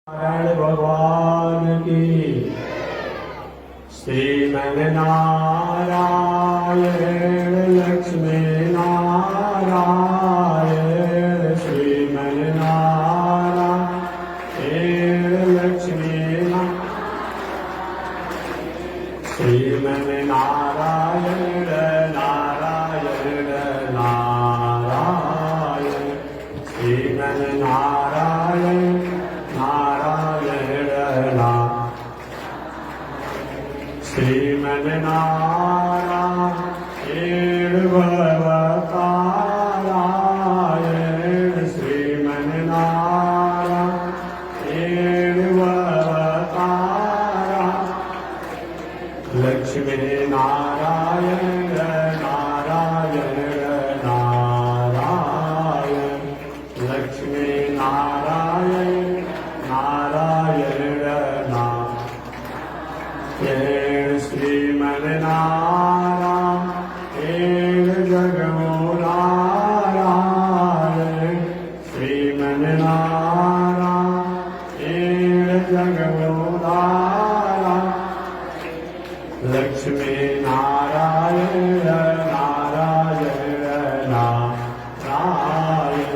नारायण भगवान की। श्रीमन नारायण लक्ष्मी नारायण श्रीमन नारायण लक्ष्मी श्रीमन नारायण नारायण नारायण श्रीमन नारायण श्रीमन नारायण भवतारायण श्रीमन नारायण भवतारा लक्ष्मी नारायण नारायण नारायण लक्ष्मी नारायण नारायण नारायण श्रीमन नारायण जगमोनारायण श्रीमन नारायण जगमोनारायण लक्ष्मी नारायण नारायण नारायण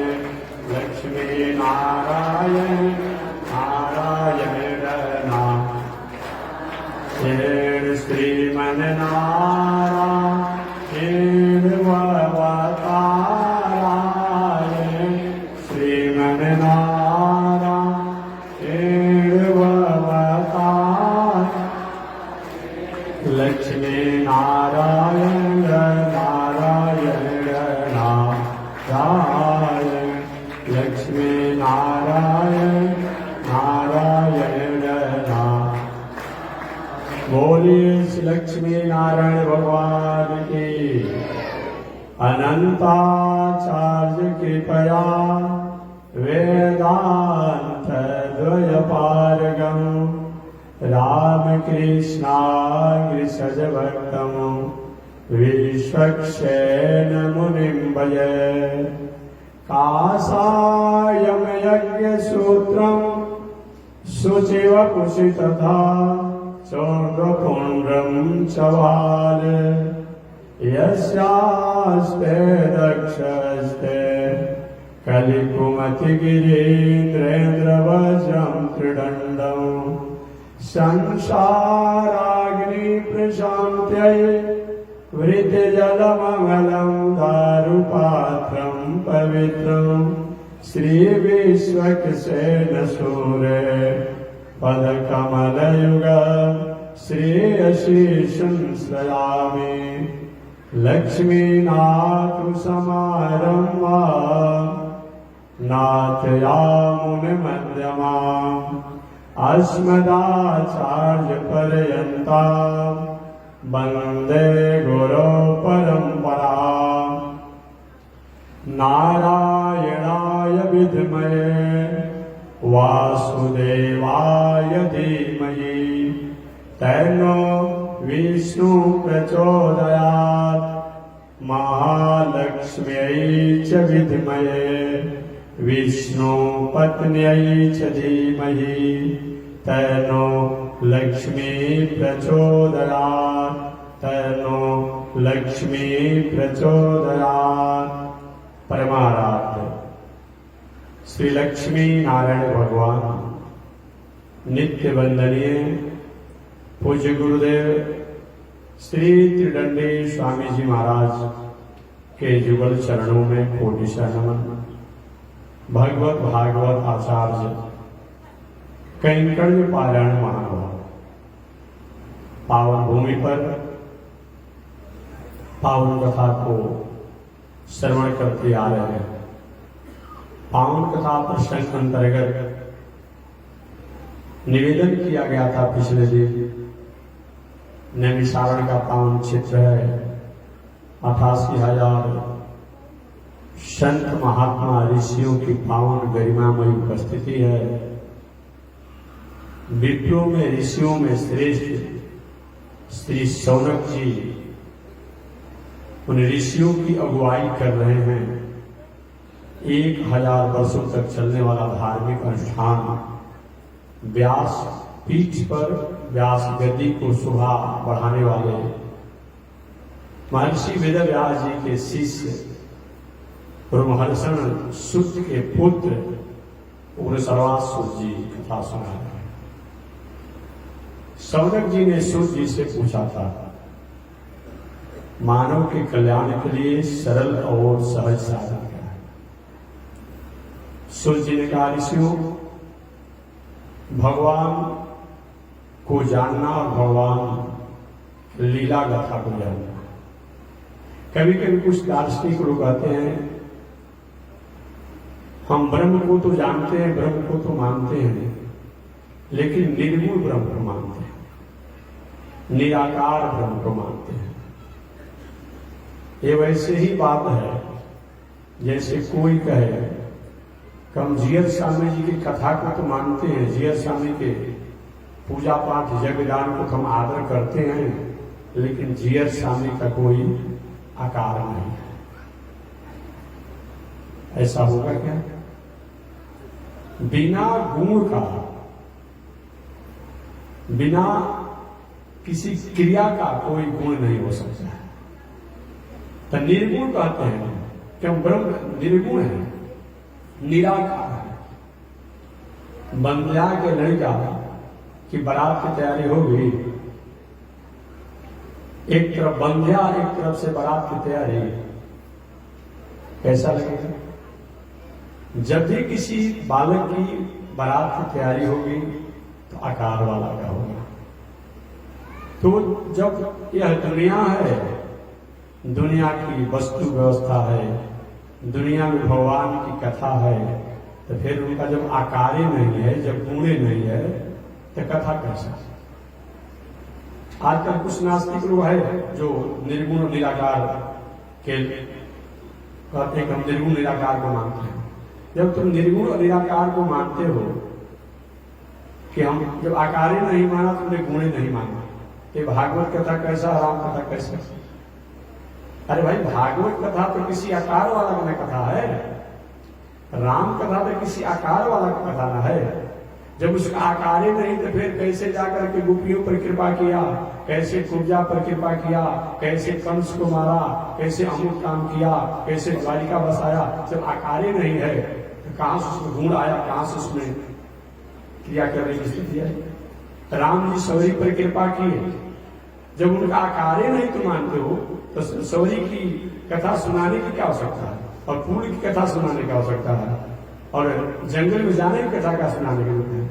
लक्ष्मी नारायण नारायण नारायण श्रीमन नारायण भवतारायण श्रीमन नारायण भवतारायण लक्ष्मी नारायण नारायण नारायण लक्ष्मी नारायण नारायण नारायण बोलिए श्री लक्ष्मी नारायण भगवान की। अनंताचार्य कृपया वेदांत द्वयपारगम रामकृष्णाग्रसज भक्तम विश्वक्षेण मुनिं भजे कासायम यज्ञ सूत्रम शुचिव कुशितथा चौंड्रपुंड्रम चवाल यस्यास्ते दक्षस्ते कलिकुमति गिरीन्द्रेन्द्रवज्रं त्रिदण्डं संसाराग्नि प्रशान्त्यै वृत्तिजलममलं दारुपात्रं पवित्रं श्रीविश्वक्सेन सूरे पदकमलयुग श्रेयशीर्षं श्रयामि लक्ष्मीनाथसमारम्भा नाथयामुनिमध्यमाम् अस्मदाचार्यपर्यन्तां वन्दे गुरो परम्पराम् नारायणाय विद्महे वासुदेवाय धीमहि तन्नो विष्णु प्रचोदयात् महालक्ष्म्यै च विद्महे विष्णु पत्न्यै च धीमहि तन्नो लक्ष्मी प्रचोदयात् तन्नो लक्ष्मी प्रचोदयात्। परमाराध्य श्री लक्ष्मी नारायण भगवान नित्य वंदनीय पूज्य गुरुदेव श्री त्रिदंडी स्वामी जी महाराज के जुगल चरणों में कोटिशः नमन। भगवत भागवत आचार्य कैंकर्य पारायण महानुभाव पावन भूमि पर पावन कथा को श्रवण करते आ रहे हैं। पावन कथा प्रसंग अंतर्गत निवेदन किया गया था पिछले दिन नैमिषारण का पावन क्षेत्र है। 88,000 संत महात्मा ऋषियों की पावन गरिमामयी उपस्थिति है। विप्रों में ऋषियों में श्रेष्ठ श्री शौनक जी उन ऋषियों की अगुवाई कर रहे हैं। 1000 वर्षों तक चलने वाला धार्मिक अनुष्ठान व्यास पीठ पर व्यास गद्दी को शोभा बढ़ाने वाले महर्षि वेदव्यास जी के शिष्य रोमहर्षण सूत के पुत्र उग्र सर्वासुर जी कथा सुना है। सौनक जी ने सूत जी से पूछा था, मानव के कल्याण के लिए सरल और सहज साधन क्या है? सूत जी ने कहा, ऋषियों, भगवान को जानना और भगवान लीला गाथा को जानना। कभी कभी कुछ दार्शनिक लोग कहते हैं, हम ब्रह्म को तो जानते हैं, ब्रह्म को तो मानते हैं, लेकिन निर्गुण ब्रह्म को मानते हैं, निराकार ब्रह्म को मानते हैं। ये वैसे ही बात है जैसे कोई कहे कि हम जीयर स्वामी जी की कथा को तो मानते हैं, जीयर स्वामी के पूजा पाठ यज्ञदान को हम आदर करते हैं, लेकिन जीयर स्वामी का कोई आकार नहीं है। ऐसा होगा क्या? बिना गुण का, बिना किसी क्रिया का कोई गुण नहीं हो सकता है। तो निर्गुण कहते हैं कि हम ब्रह्म निर्गुण है, निराकार है। बंध्या के लड़का की बारात की तैयारी हो गई, एक तरफ बंध्या, एक तरफ से बारात की तैयारी, कैसा लगेगा? जब भी किसी बालक की बारात की तैयारी होगी तो आकार वाला का होगा। तो जब यह दुनिया है, दुनिया की वस्तु व्यवस्था है, दुनिया में भगवान की कथा है, तो फिर उनका जब आकार ही नहीं है, जब गुणे नहीं है, तो कथा कैसा? आजकल कुछ नास्तिक लोग है जो निर्गुण निराकार के कहते हैं कि हम निर्गुण निराकार को मानते हैं। जब तुम निर्गुण और निराकार को मानते हो कि हम जब आकार ही नहीं माना, तुमने गुणे नहीं माना, ये भागवत कथा कैसा, राम कथा कैसा? अरे भाई, भागवत कथा तो किसी आकार वाला का कथा है, राम कथा तो किसी आकार वाला का कथा ना है। जब उसका आकार ही नहीं तो फिर कैसे जाकर के गोपियों पर कृपा किया, कैसे कुब्जा पर कृपा किया, कैसे कंस को मारा, कैसे अमुक काम किया, कैसे द्वारिका बसाया? जब आकार ही नहीं है तो कहां से उसमें गुण आया, कहां से उसमें क्रिया करने की स्थिति है? राम जी सौरी पर कृपा किए, जब उनका आकार ही नहीं तुम मानते हो तो सौरी की कथा सुनाने की क्या आवश्यकता है, और फूल की कथा सुनाने की आवश्यकता है, और जंगल में जाने की कथा का सुनाने के लिए?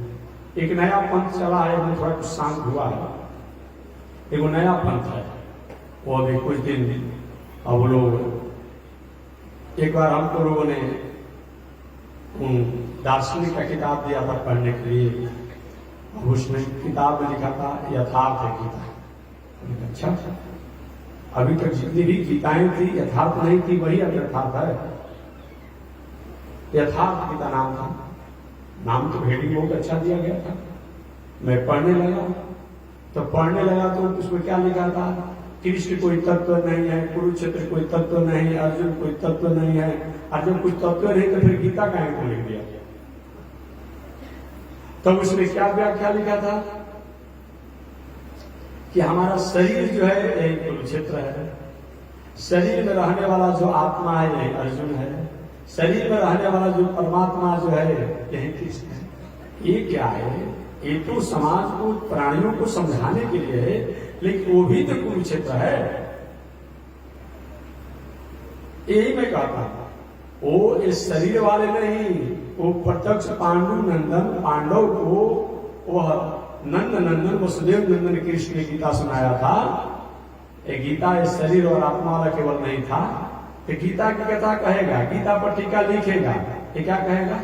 एक नया पंथ चला है, वो थोड़ा कुछ शांत हुआ है, एक नया पंथ है, वो अभी कुछ दिन अब लोग, एक बार हमको लोगों ने उन दार्शनिक का किताब दिया था पढ़ने के लिए, अब उसमें किताब में लिखा था यथार्थ है गीता। अच्छा, अभी तक जितनी भी गीताएं थी यथार्थ नहीं थी, वही अब यथार्थ है। यथार्थ गीता नाम था, नाम तो भेड़ी बहुत अच्छा दिया गया था। मैं पढ़ने लगा तो उसमें क्या लिखा था? कृष्ण कोई तत्व नहीं है, कुरुक्षेत्र कोई तत्व नहीं है, अर्जुन कोई तत्व नहीं है। अर्जुन कोई तत्व नहीं तो फिर गीता काहे को लिख दिया? तब उसमें क्या व्याख्या लिखा था कि हमारा शरीर जो है एक कुरुक्षेत्र है, शरीर में रहने वाला जो आत्मा है यही अर्जुन है, शरीर में रहने वाला जो परमात्मा जो है यही कृष्ण है। ये क्या है? ये तो समाज को, प्राणियों को समझाने के लिए है, लेकिन वो भी तो कुरुक्षेत्र है। यही मैं कहता हूं, वो इस शरीर वाले नहीं, वो प्रत्यक्ष पांडव को वह नंदन वसुदेव नंदन कृष्ण ने गीता सुनाया था। ये गीता इस शरीर और आत्मा वाला केवल नहीं था। तो गीता की कथा कहेगा, गीता पर टीका लिखेगा, ये क्या कहेगा?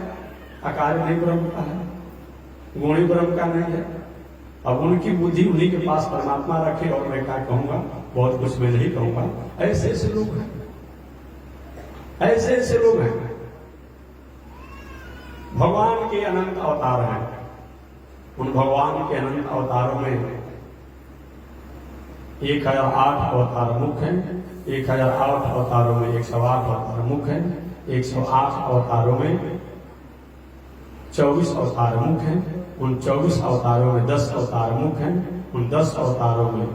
आकार नहीं ब्रह्म का है, गुणी ब्रह्म का नहीं है। अब उनकी बुद्धि उन्हीं के पास परमात्मा रखे, और मैं क्या कहूंगा, बहुत कुछ मैं नहीं कहूंगा। ऐसे ऐसे लोग हैं, ऐसे ऐसे लोग हैं। भगवान के अनंत अवतार हैं, उन भगवान के अनंत अवतारों में 1008 अवतार मुख्य हैं, 1008 अवतारों में 108 अवतार मुख्य हैं, 108 अवतारों में 24 अवतार मुख्य हैं, उन 24 अवतारों में 10 अवतार मुख्य हैं, उन 10 अवतारों में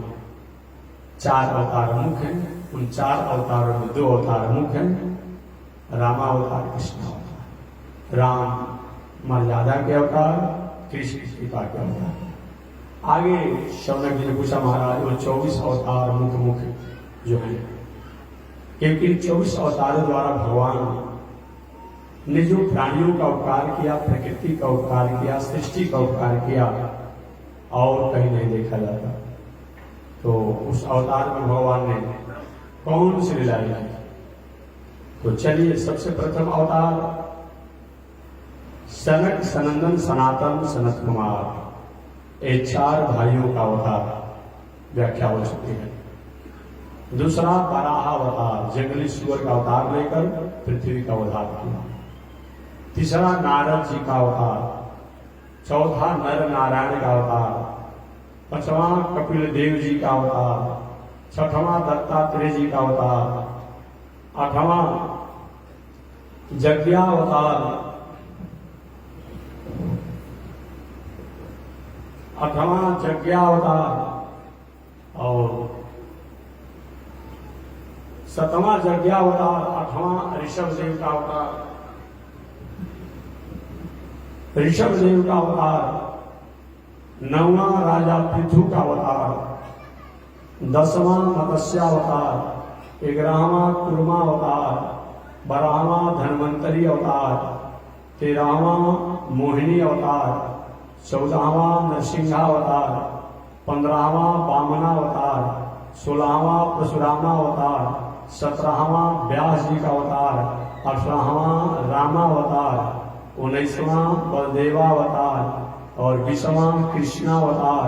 4 अवतार मुख्य हैं, उन 4 अवतारों में 2 अवतार मुख्य हैं, रामावतार, कृष्ण अवतार। राम मर्यादा के अवतार, कृष्ण कृपा के अवतार। आगे शौनक जी ने पूछा, महाराज वो 24 अवतार मुख्य जो है, क्योंकि 24 अवतारों द्वारा भगवान ने जो प्राणियों का उपकार किया, प्रकृति का उपकार किया, सृष्टि का उपकार किया, और कहीं नहीं देखा जाता। तो उस अवतार में भगवान ने कौन सी लीलाएं की? तो चलिए, सबसे प्रथम अवतार सनक सनंदन सनातन सनत कुमार, ये 4 भाइयों का अवतार व्याख्या हो चुकी है। दूसरा वराह अवतार, जंगली सुअर का अवतार लेकर पृथ्वी का उद्धार किया। तीसरा नारद जी का अवतार। चौथा नर नारायण का अवतार। 5वां कपिल देव जी का अवतार। 6वां दत्तात्रेय जी का अवतार। 8वां यज्ञावतार। 8वां यज्ञावतार और 7वां यज्ञावतार। 8वां ऋषभ देव का अवतार। ऋषभ देव का अवतार। 9वां राजा पृथु का अवतार। 10वां मत्स्यावतार। 11वां कुर्मा अवतार। 12वां धन्वंतरी अवतार। 13वां मोहिनी अवतार। 14वां नरसिंहावतार। 15वां वामनावतार। 16वां परशुरामावतार। 17वां व्यास जी का अवतार। 18वां रामावतार। 19वां बलदेवावतार और 20वां कृष्णावतार।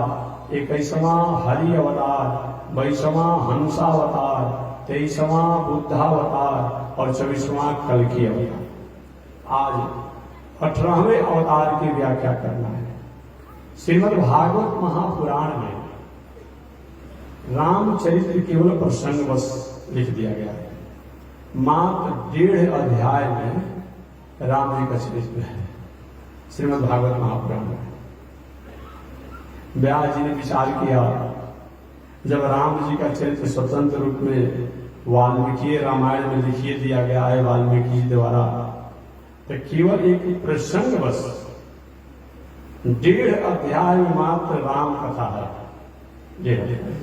21वां हरि अवतार। 22वां हंसावतार। 23वां बुद्धावतार और 24वां कल्कि अवतार। आज 18वें अवतार की व्याख्या करना है। श्रीमद् भागवत महापुराण में रामचरित्र केवल प्रसंगवश लिख दिया गया है। मात्र 1.5 अध्याय में राम जी का चरित्र है श्रीमद् भागवत महापुराण में। व्यास जी ने विचार किया, जब राम जी का चरित्र स्वतंत्र रूप में वाल्मीकि रामायण में लिखिए दिया गया है वाल्मीकि जी द्वारा, तो केवल एक प्रसंग बस 1.5 अध्याय में मात्र राम कथा है। 1.5 अध्याय,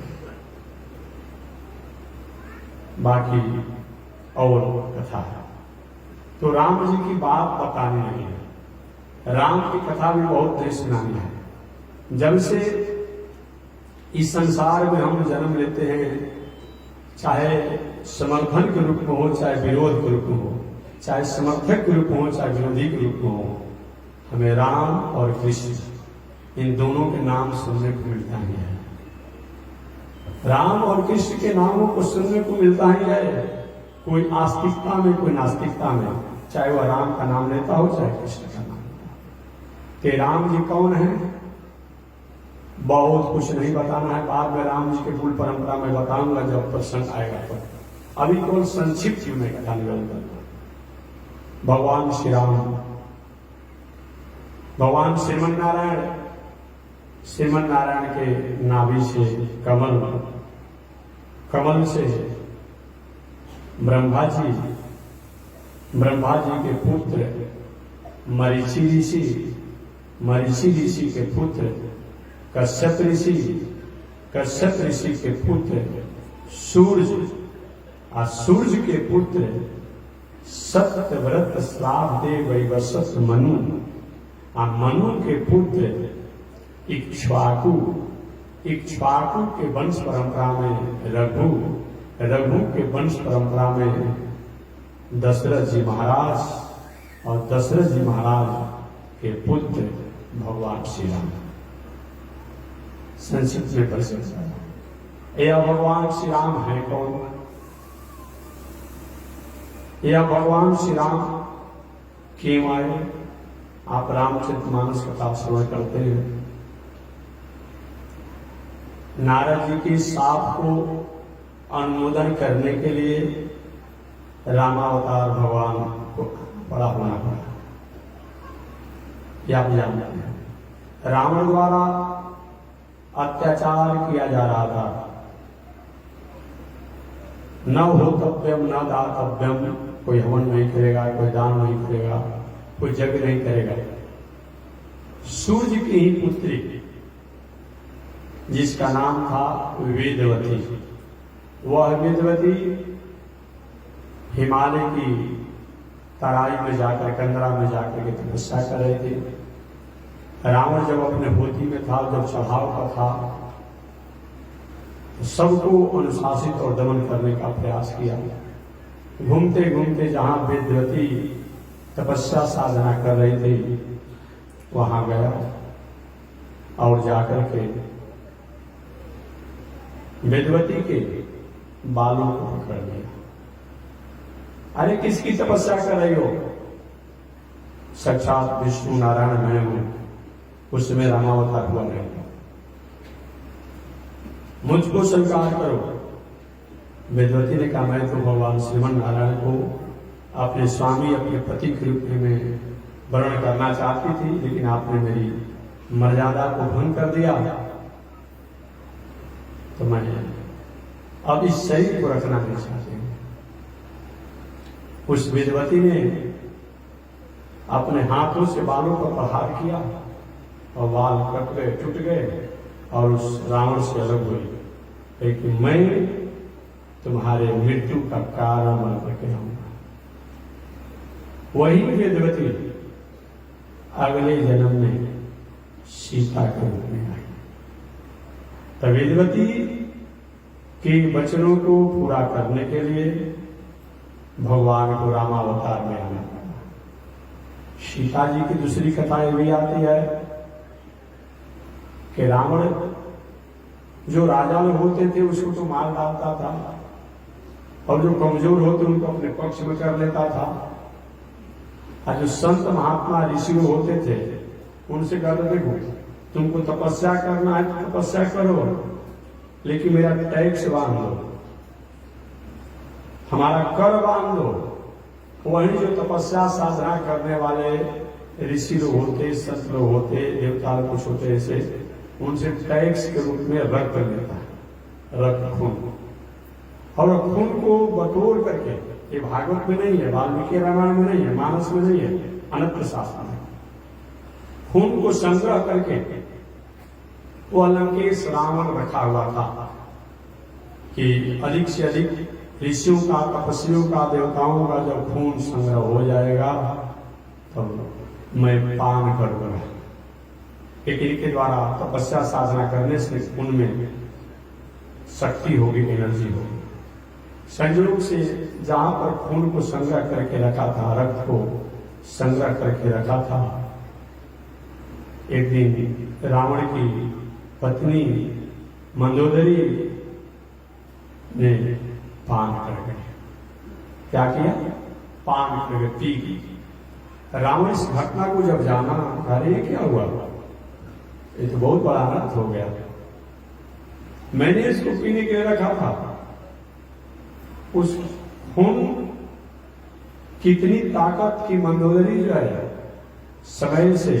बाकी और कथा है। तो राम जी की बात बतानी नहीं है, राम की कथा भी बहुत देर सुनानी है। जब से इस संसार में हम जन्म लेते हैं, चाहे समर्थन के रूप में हो, चाहे विरोध के रूप में हो, चाहे समर्थक के रूप में हो, चाहे विरोधी के रूप में हो, हमें राम और कृष्ण इन दोनों के नाम सुनने को मिलता ही है। राम और कृष्ण के नामों को सुनने को मिलता ही है। कोई आस्तिकता में, कोई नास्तिकता में, चाहे वह राम का नाम लेता हो, चाहे कृष्ण का नाम लेता हो। कि राम जी कौन है, बहुत कुछ नहीं बताना है। बाद में राम जी के मूल परंपरा में बताऊंगा जब प्रसंग आएगा। पर अभी केवल संक्षिप्त में कथा निवेदन करना। भगवान श्री राम, भगवान श्रीमन नारायण, श्रीमन नारायण के नाभि से कमल, कमल से ब्रह्मा जी, ब्रह्मा जी के पुत्र मरीचि ऋषि, मरीचि ऋषि के पुत्र कश्यप ऋषि, कश्यप ऋषि के पुत्र सूर्य, और सूर्य के पुत्र सत्यव्रत श्राप दे वैवस्वत मनु, और मनु के पुत्र इक्ष्वाकु, इक्ष्वाकु के वंश परंपरा में रघु, रघु के वंश परंपरा में दशरथ जी महाराज, और दशरथ जी महाराज के पुत्र भगवान श्री राम। संक्षिप्त में प्रशंसा। यह भगवान श्री राम है कौन? यह भगवान श्री राम क्यों आए? आप रामचरितमानस कथा श्रवण करते हैं। नारद जी के शाप को अनुमोदन करने के लिए रामावतार भगवान को बड़ा होना पड़ा, यह आप जानते हैं। रावण द्वारा अत्याचार किया जा रहा था। न होतव्यम न दातव्यम, कोई हवन नहीं करेगा, कोई दान नहीं करेगा, कोई यज्ञ नहीं करेगा। सूर्य की ही पुत्री जिसका नाम था वेदवती, वह वेदवती हिमालय की तराई में जाकर, कंदरा में जाकर के तपस्या कर रहे थे। रावण जब अपने होती में था, जब चढ़ाव का था, तो सबको अनुशासित और दमन करने का प्रयास किया। घूमते घूमते जहां वेदवती तपस्या साधना कर रही थी, वहां गया और जाकर के वेदवती के बालों को पकड़ लिया। अरे किसकी तपस्या कर रही हो? साक्षात विष्णु नारायण मैं हूं, उसमें रामावतार हुआ नहीं, मुझको स्वीकार करो। वेदवती ने कहा मैं तो भगवान श्रीमन नारायण को अपने स्वामी, अपने पति के रूप में वर्ण करना चाहती थी, लेकिन आपने मेरी मर्यादा को भंग कर दिया, तो मैं अब इस शरीर को रखना नहीं चाहती हूं। उस वेदवती ने अपने हाथों से बालों पर प्रहार किया और बाल कट गए, टूट गए और उस रावण से अलग हुई। लेकिन मैं तुम्हारे मृत्यु का कारण बन करके रहूंगा। वही वेदवती अगले जन्म में सीता के रूप में आई। तो वेदवती के वचनों को पूरा करने के लिए भगवान को रामावतार में आना पड़ा। सीता जी की दूसरी कथा ये भी आती है कि रावण जो राजा में होते थे उसको तो मार डालता था, और जो कमजोर होते उनको अपने पक्ष में कर लेता था। और जो संत महात्मा ऋषि होते थे उनसे कहते देखो तुमको तपस्या करना है तो तपस्या करो, लेकिन मेरा टैक्स बांध दो, हमारा कर बांध दो। वही जो तपस्या साधना करने वाले ऋषि लोग होते, संत लोग होते, देवता लोग कुछ होते, ऐसे उनसे टैक्स के रूप में रक्त लेता है, रक्त खून। और खून को बटोर करके, ये भागवत में नहीं है, वाल्मीकि रामायण में नहीं है, मानस में नहीं है, अनंत शास्त्र में, खून को संग्रह करके वो लंकेश रावण रखा हुआ था कि अधिक से अधिक ऋषियों का, तपस्वियों का, देवताओं का जब खून संग्रह हो जाएगा तो मैं पान करूंगा। लेकिन इनके द्वारा तपस्या साधना करने से खून में शक्ति होगी, एनर्जी होगी। संयोग से जहां पर खून को संग्रह करके रखा था, रक्त को संग्रह करके रखा था, एक दिन रावण की पत्नी मंदोदरी ने पान कर गए। क्या किया? पान कर गए, पी गई। रावण इस घटना को जब जाना, अरे क्या हुआ, ये तो बहुत बड़ा अनर्थ हो गया, मैंने इसको पीने के लिए रखा था। उस खून कितनी ताकत की मंदोदरी जो है समय से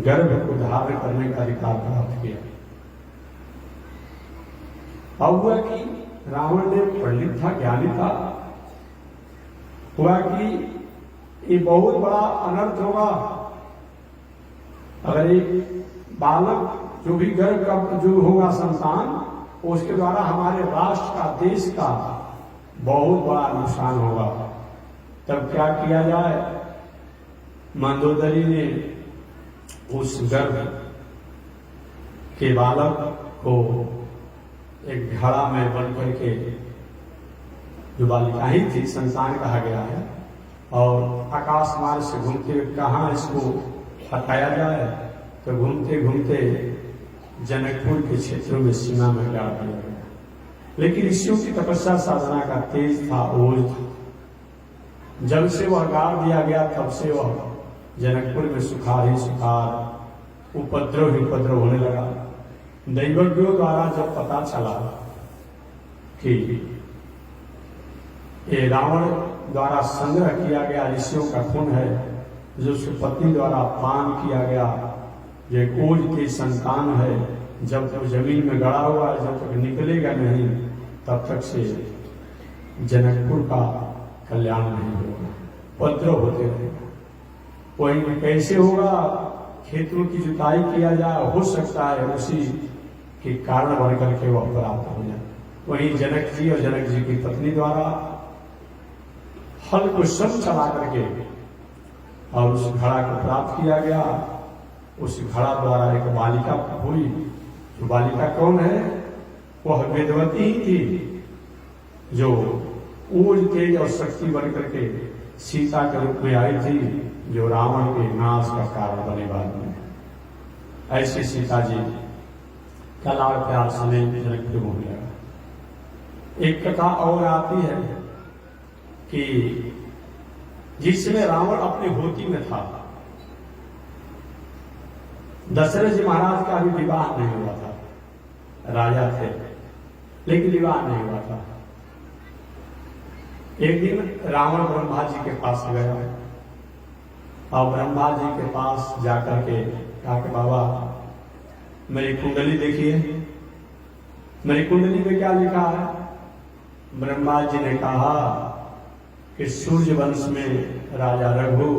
गर्भ को धारण करने का अधिकार प्राप्त किया। अब हुआ कि रावण ने पंडित था, ज्ञानी था, हुआ कि ये बहुत बड़ा अनर्थ होगा अगर एक बालक जो भी गर्भ का जो होगा संतान, उसके द्वारा हमारे राष्ट्र का, देश का बहुत बड़ा नुकसान होगा। तब क्या किया जाए? मंदोदरी ने उस गर्भ के बालक को एक घड़ा में बंद करके, जो बालिका ही थी, संतान कहा गया है, और आकाश मार्ग से घूमते हुए कहाँ इसको हटाया जाए, तो घूमते घूमते जनकपुर के क्षेत्रों में सीमा में गाड़ दिया गया। लेकिन ऋषियों की तपस्या साधना का तेज था, ओज था। जब से वह गाड़ दिया गया तब से वह जनकपुर में सुखार ही सुखार, उपद्रव ही उपद्रव होने लगा। दैवज्ञों द्वारा जब पता चला कि ये रावण द्वारा संग्रह किया गया ऋषियों का खून है, जो उसकी पत्नी द्वारा पान किया गया, जो एक ओज की संतान है, जब तक जमीन में गड़ा हुआ है, जब तक निकलेगा नहीं तब तक से जनकपुर का कल्याण नहीं होगा, उपद्रव होते रहेगा। वही कैसे होगा? खेतों की जुताई किया जाए, हो सकता है उसी के कारण बन करके वह प्राप्त हो जाए। वहीं जनक जी और जनक जी की पत्नी द्वारा हल को सब चला करके और उस घड़ा को प्राप्त किया गया। उस घड़ा द्वारा एक बालिका हुई। जो बालिका कौन है? वह वेदवती ही थी, जो ऊर्ज तेज और शक्ति बन करके सीता के रूप में आई थी, जो रावण के नाश का कारण बने बाद में। ऐसे सीता जी का लाड़ प्यार समय जनकपुर हो गया। एक कथा और आती है कि जिसमें रावण अपने होती में था, दशरथ जी महाराज का भी विवाह नहीं हुआ था, राजा थे लेकिन विवाह नहीं हुआ था। एक दिन रावण ब्रह्मा जी के पास गया और ब्रह्मा जी के पास जाकर के कहा कि बाबा मेरी कुंडली देखिए, मेरी कुंडली में क्या लिखा है? ब्रह्मा जी ने कहा कि सूर्य वंश में राजा रघु,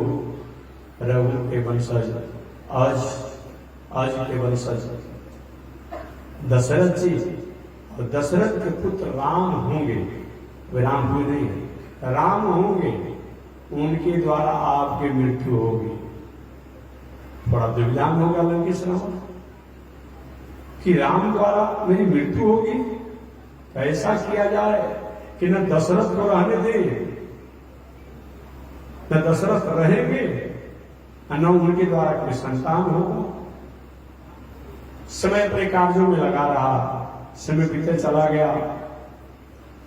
रघु के वंशज अज के वंशज दशरथ जी, और दशरथ के पुत्र राम होंगे। वे राम हुए नहीं है, राम होंगे, उनके द्वारा आपकी मृत्यु होगी। थोड़ा दिव्यांग होगा लंकेश रावण कि राम द्वारा मेरी मृत्यु होगी। ऐसा किया जाए कि न दशरथ को रहने दे, न दशरथ रहेंगे, न उनके द्वारा कोई संतान होगा। समय अपने कार्यों में लगा रहा, समय बीते चला गया।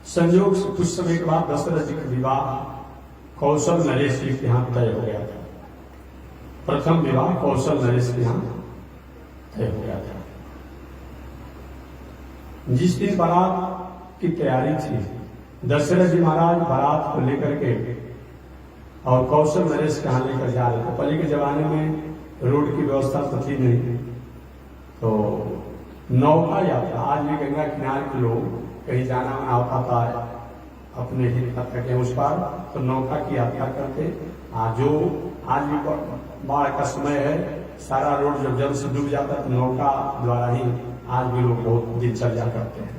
संयोग से कुछ समय के बाद दशरथ जी का विवाह कौशल नरेश जी के यहाँ तय हो गया था। प्रथम विवाह कौशल नरेश के यहाँ तय हो गया था। जिस दिन बारात की तैयारी थी, दशरथ जी महाराज बारात को लेकर के और कौशल नरेश के यहाँ लेकर जा रहे थे। पहले के जमाने में रोड की व्यवस्था तो थी नहीं, तो नौका यात्रा, आज भी गंगा किनारे के लोग कहीं जाना आना होता है अपने हित यात्रा के उस पार, तो नौका की यात्रा करते। जो आज भी बाढ़ का समय है, सारा रोड जब जल से डूब जाता है तो नौका द्वारा ही आज भी लोग बहुत दिनचर्या करते हैं।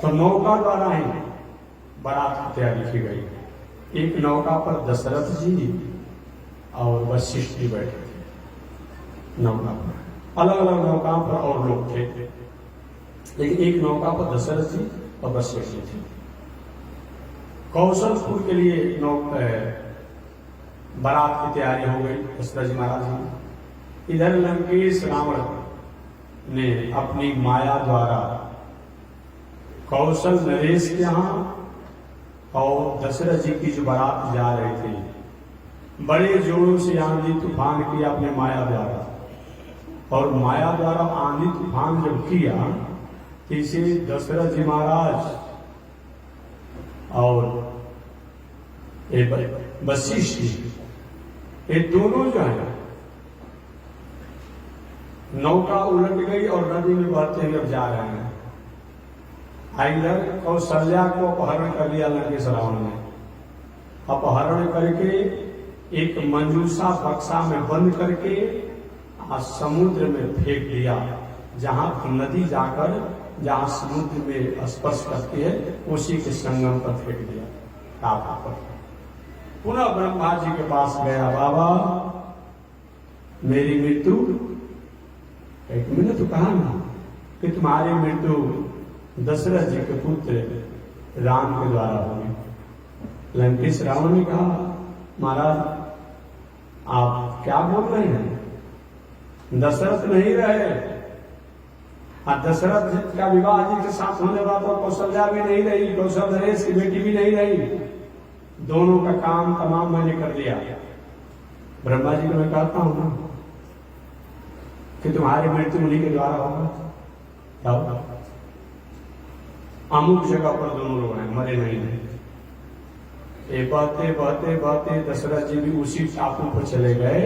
तो नौका द्वारा ही बारात की तैयारी की गई। एक नौका पर दशरथ जी और वशिष्ठ जी बैठे थे। नौका पर अलग अलग नौकाओं पर और लोग थे, लेकिन एक नौका पर दशरथ जी और वशिष्ठ जी थे। कौशलपुर के लिए बारात की तैयारी हो गई दशरथ जी महाराज जी। इधर लंकेश रावण ने अपनी माया द्वारा कौशल नरेश के यहाँ और दशरथ जी की जो बारात जा रही थी, बड़े जोरों से आंधी तूफान किया अपने माया द्वारा। और माया द्वारा आंधी तूफान जब किया तो इसे दशरथ जी महाराज और वशिष्ठ जी, ये दोनों जो है नौका उलट गई और नदी में बहते हुए जा रहे हैं। इधर कौशल्या को अपहरण कर लिया लंकेश रावण ने। अपहरण करके एक मंजूषा बक्सा में बंद करके समुद्र में फेंक दिया, जहां नदी जाकर जहां समुद्र में स्पर्श करती है उसी के संगम पर फेंक दिया, टापा पर। पुनः ब्रह्मा जी के पास गया, बाबा मेरी मृत्यु, एक मैंने तो कहा ना कि तुम्हारी मृत्यु दशरथ जी के पुत्र राम के द्वारा होगी। लंकेश रावण ने कहा, महाराज आप क्या बोल रहे हैं? दशरथ नहीं रहे, दशरथ का विवाह जी के साथ होने वाला तो कौशल्या भी नहीं रही, कौशल नरेश की बेटी भी नहीं रही। दोनों का काम तमाम मैंने कर दिया। ब्रह्मा जी को मैं कहता हूं ना कि तुम्हारी मृत्यु उन्हीं के द्वारा होगा। अमुक जगह पर दोनों लोग हैं, मरे नहीं हैं। ये बहते बहते बहते दशरथ जी भी उसी टापू पर चले गए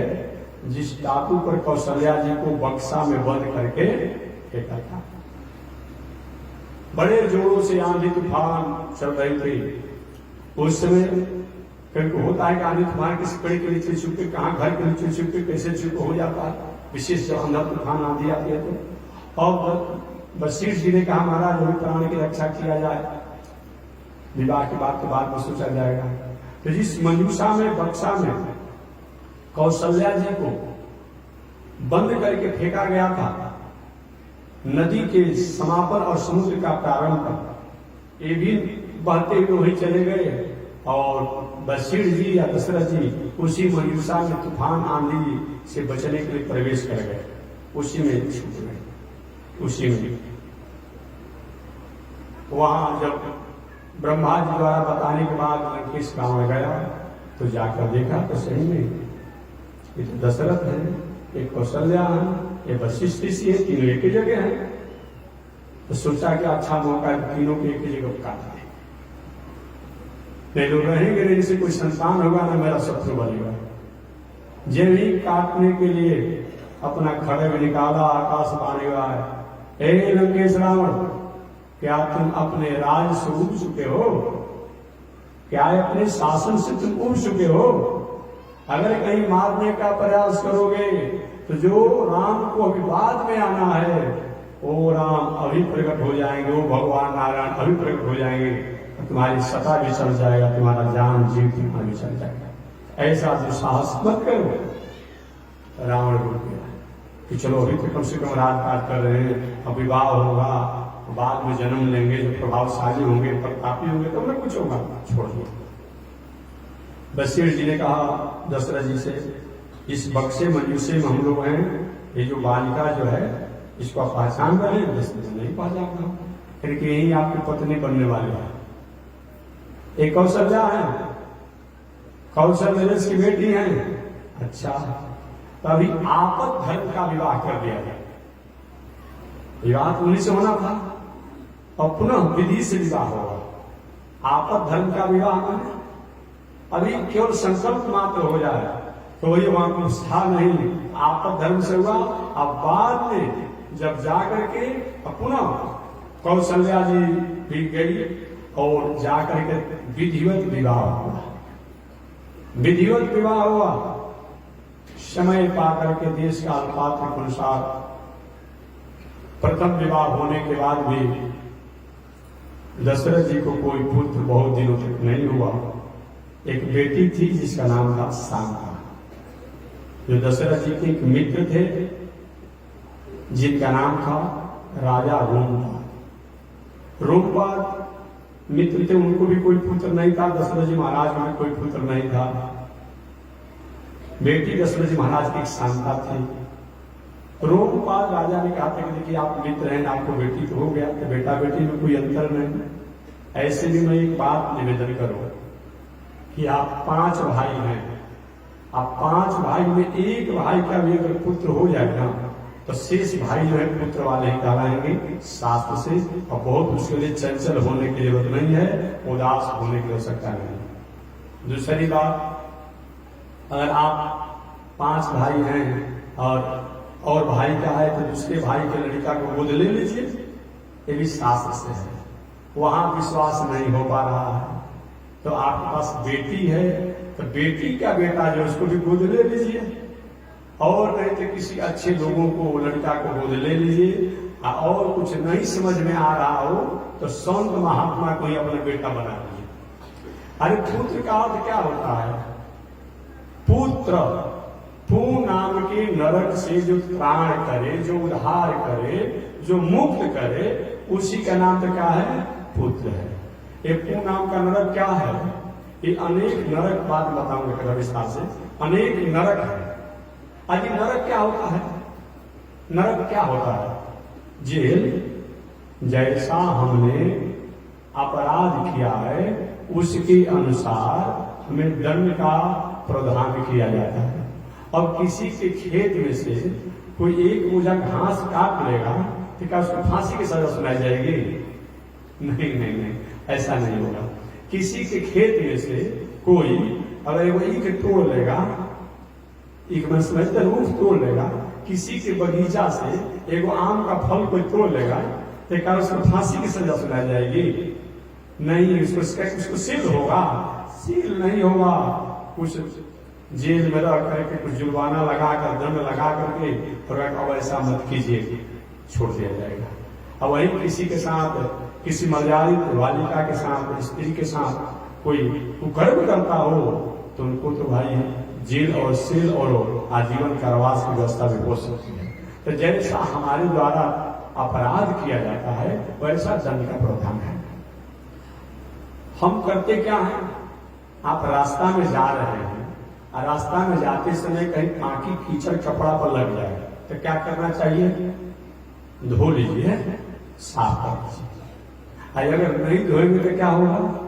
जिस टापू पर कौशल्या जी को बक्सा में बंद करके फेंका था। बड़े जोरों से आंधी तूफान चल रही थी। उस समय कभी होता है कि आंधी तूफान किसी पेड़ के नीचे छुप के, कहाँ घर के नीचे छुप के, कैसे छुप हो जाता है, विशेष जब अंधा तूफान आंधी आती है तो। और बशीर जी ने कहा महाराज वही प्राण की रक्षा किया जाए, विवाह के बाद में सोचा जाएगा। तो जिस मंजूषा में बक्सा में कौशल्या जी को बंद करके फेंका गया था, नदी के समापन और समुद्र का प्रारंभ, ये भी बहते हुए वही चले गए और बशीर जी या दशरथ जी उसी मंजूषा में तूफान आंधी से बचने के लिए प्रवेश कर गए, उसी में छूट गए। उसी में वहां जब ब्रह्मा जी द्वारा बताने के बाद लंकेश गांव गया तो जाकर देखा तो सही में ये तो दशरथ है, ये कौशल्या है, ये वशिष्ठ ऋषि है, तीनों एक ही जगह है। तो सोचा कि अच्छा मौका है, तीनों को एक ही जगह काट दे, नहीं लोग रहेंगे नहीं, इनसे कोई संतान होगा ना मेरा शत्रु बनेगा। जब ही काटने के लिए अपना खड़ग निकाला, आकाश बाणी गाए, हे लंकेश रावण, क्या तुम अपने राज से उब चुके हो? क्या अपने शासन से तुम उब चुके हो? अगर कहीं मारने का प्रयास करोगे तो जो राम को अभी बाद में आना है वो राम अभी प्रकट हो जाएंगे, वो भगवान नारायण अभी प्रकट हो जाएंगे, तो तुम्हारी सता भी चल जाएगा, तुम्हारा जान जीव तुम्हारा भी चल जाएगा। ऐसा जो साहस मत करो। रावण बोल गया कि चलो अभी तो कम से कम राजपाट कर रहे हैं, अब विवाह होगा, बाद में जन्म लेंगे, जो प्रभावशाली होंगे, प्रतापी होंगे, तो उन्हें कुछ होगा, छोड़िए। बशीर जी ने कहा दशरथ जी से, इस बक्से मंजूषे में हम लोग हैं, ये जो बालिका जो है इसको आप पहचान रहे हैं? दशरथ नहीं पहचानता, क्योंकि यही आपकी पत्नी बनने वाली है। एक कौशल्या है, कौशल नरेश की बेटी है। अच्छा, तभी आपद धर्म का विवाह कर दिया गया। विवाह तो उन्हीं से होना था और पुनः विधि से विवाह होगा। आपद धर्म का विवाह माने अभी केवल संकल्प मात्र हो जाए तो वही वहां कुछ था नहीं, आपद धर्म से हुआ। अब बाद में जब जाकर के पुनः कौशल्या जी भी गई और जाकर के विधिवत विवाह हुआ। विधिवत विवाह हुआ, समय पाकर के देश काल पात्र के अनुसार प्रथम विवाह होने के बाद भी दशरथ जी को कोई पुत्र बहुत दिनों तक नहीं हुआ। एक बेटी थी जिसका नाम था शांता, जो दशरथ जी के एक मित्र थे जिनका नाम था राजा रोमपाद। रोमपाद मित्र थे, उनको भी कोई पुत्र नहीं था। दशरथ जी महाराज में कोई पुत्र नहीं था। बेटी दशरथ जी महाराज की एक शांता थी। रोमपाद राजा ने कहा था कि देखिए आप मित्र हैं, आपको बेटी तो हो गया, तो बेटा बेटी में कोई अंतर नहीं। ऐसे भी मैं एक बात निवेदन करूं कि आप 5 भाई हैं, आप 5 भाई में एक भाई का भी अगर पुत्र हो जाएगा तो शेष भाई जो है पुत्र वाले ही कहलाएंगे शास्त्र से। और बहुत उसके लिए चंचल होने की जरूरत नहीं है, उदास होने की आवश्यकता नहीं। दूसरी बात, अगर आप 5 भाई हैं और भाई का है तो दूसरे भाई के लड़का को गोद ले लीजिए, ये भी शास्त्र से है। वहां विश्वास नहीं हो पा रहा है तो आपके पास बेटी है तो बेटी का बेटा जो उसको भी गोद ले लीजिए, और नहीं तो किसी अच्छे लोगों को लड़का को गोद ले लीजिए। और कुछ नहीं समझ में आ रहा हो तो संत महात्मा को ही अपना बेटा बना लीजिए। अरे पुत्र का अर्थ क्या होता है? पुत्र, पू नाम के नरक से जो त्राण करे, जो उद्धार करे, जो मुक्त करे, उसी का नाम तो क्या है? पुत्र है। ये पू नाम का नरक क्या है? ये अनेक नरक, बात बताऊंगा विस्तार से। अनेक नरक है। आज नरक क्या होता है? नरक क्या होता है? जेल। जैसा हमने अपराध किया है उसके अनुसार हमें दंड का प्रावधान किया जाता है। अब किसी के खेत में से कोई एक बोझा घास काट लेगा तो क्या उसको फांसी की सजा सुनाई जाएगी? नहीं नहीं नहीं, ऐसा नहीं होगा। किसी के खेत में से कोई अगर वो ईंट तोड़ लेगा, एक मन समझते रूख तोड़ लेगा, किसी के बगीचा से एगो आम का फल कोई तोड़ लेगा तो क्या उसको फांसी की सजा सुनाई जाएगी? नहीं, उसको सील होगा? सील नहीं होगा। कुछ जेल में रह करके कुछ जुर्माना लगाकर, दंड लगा करके और अब ऐसा मत कीजिए, छोड़ दिया जाएगा। अब वही किसी के साथ, किसी मर्यादित बालिका के साथ, स्त्री के साथ कोई कुकर्म करता हो तो उनको तो भाई जेल और सेल और आजीवन कारावास की व्यवस्था भी हो सकती है। तो जैसा हमारे द्वारा अपराध किया जाता है वैसा दंड का प्रावधान है। हम करते क्या है? आप रास्ता में जा रहे हैं और रास्ता में जाते समय कहीं बाकी कीचड़ कपड़ा पर लग जाए तो क्या करना चाहिए? धो लीजिए, साफ कर लीजिए। अगर नहीं धोएंगे तो क्या होगा?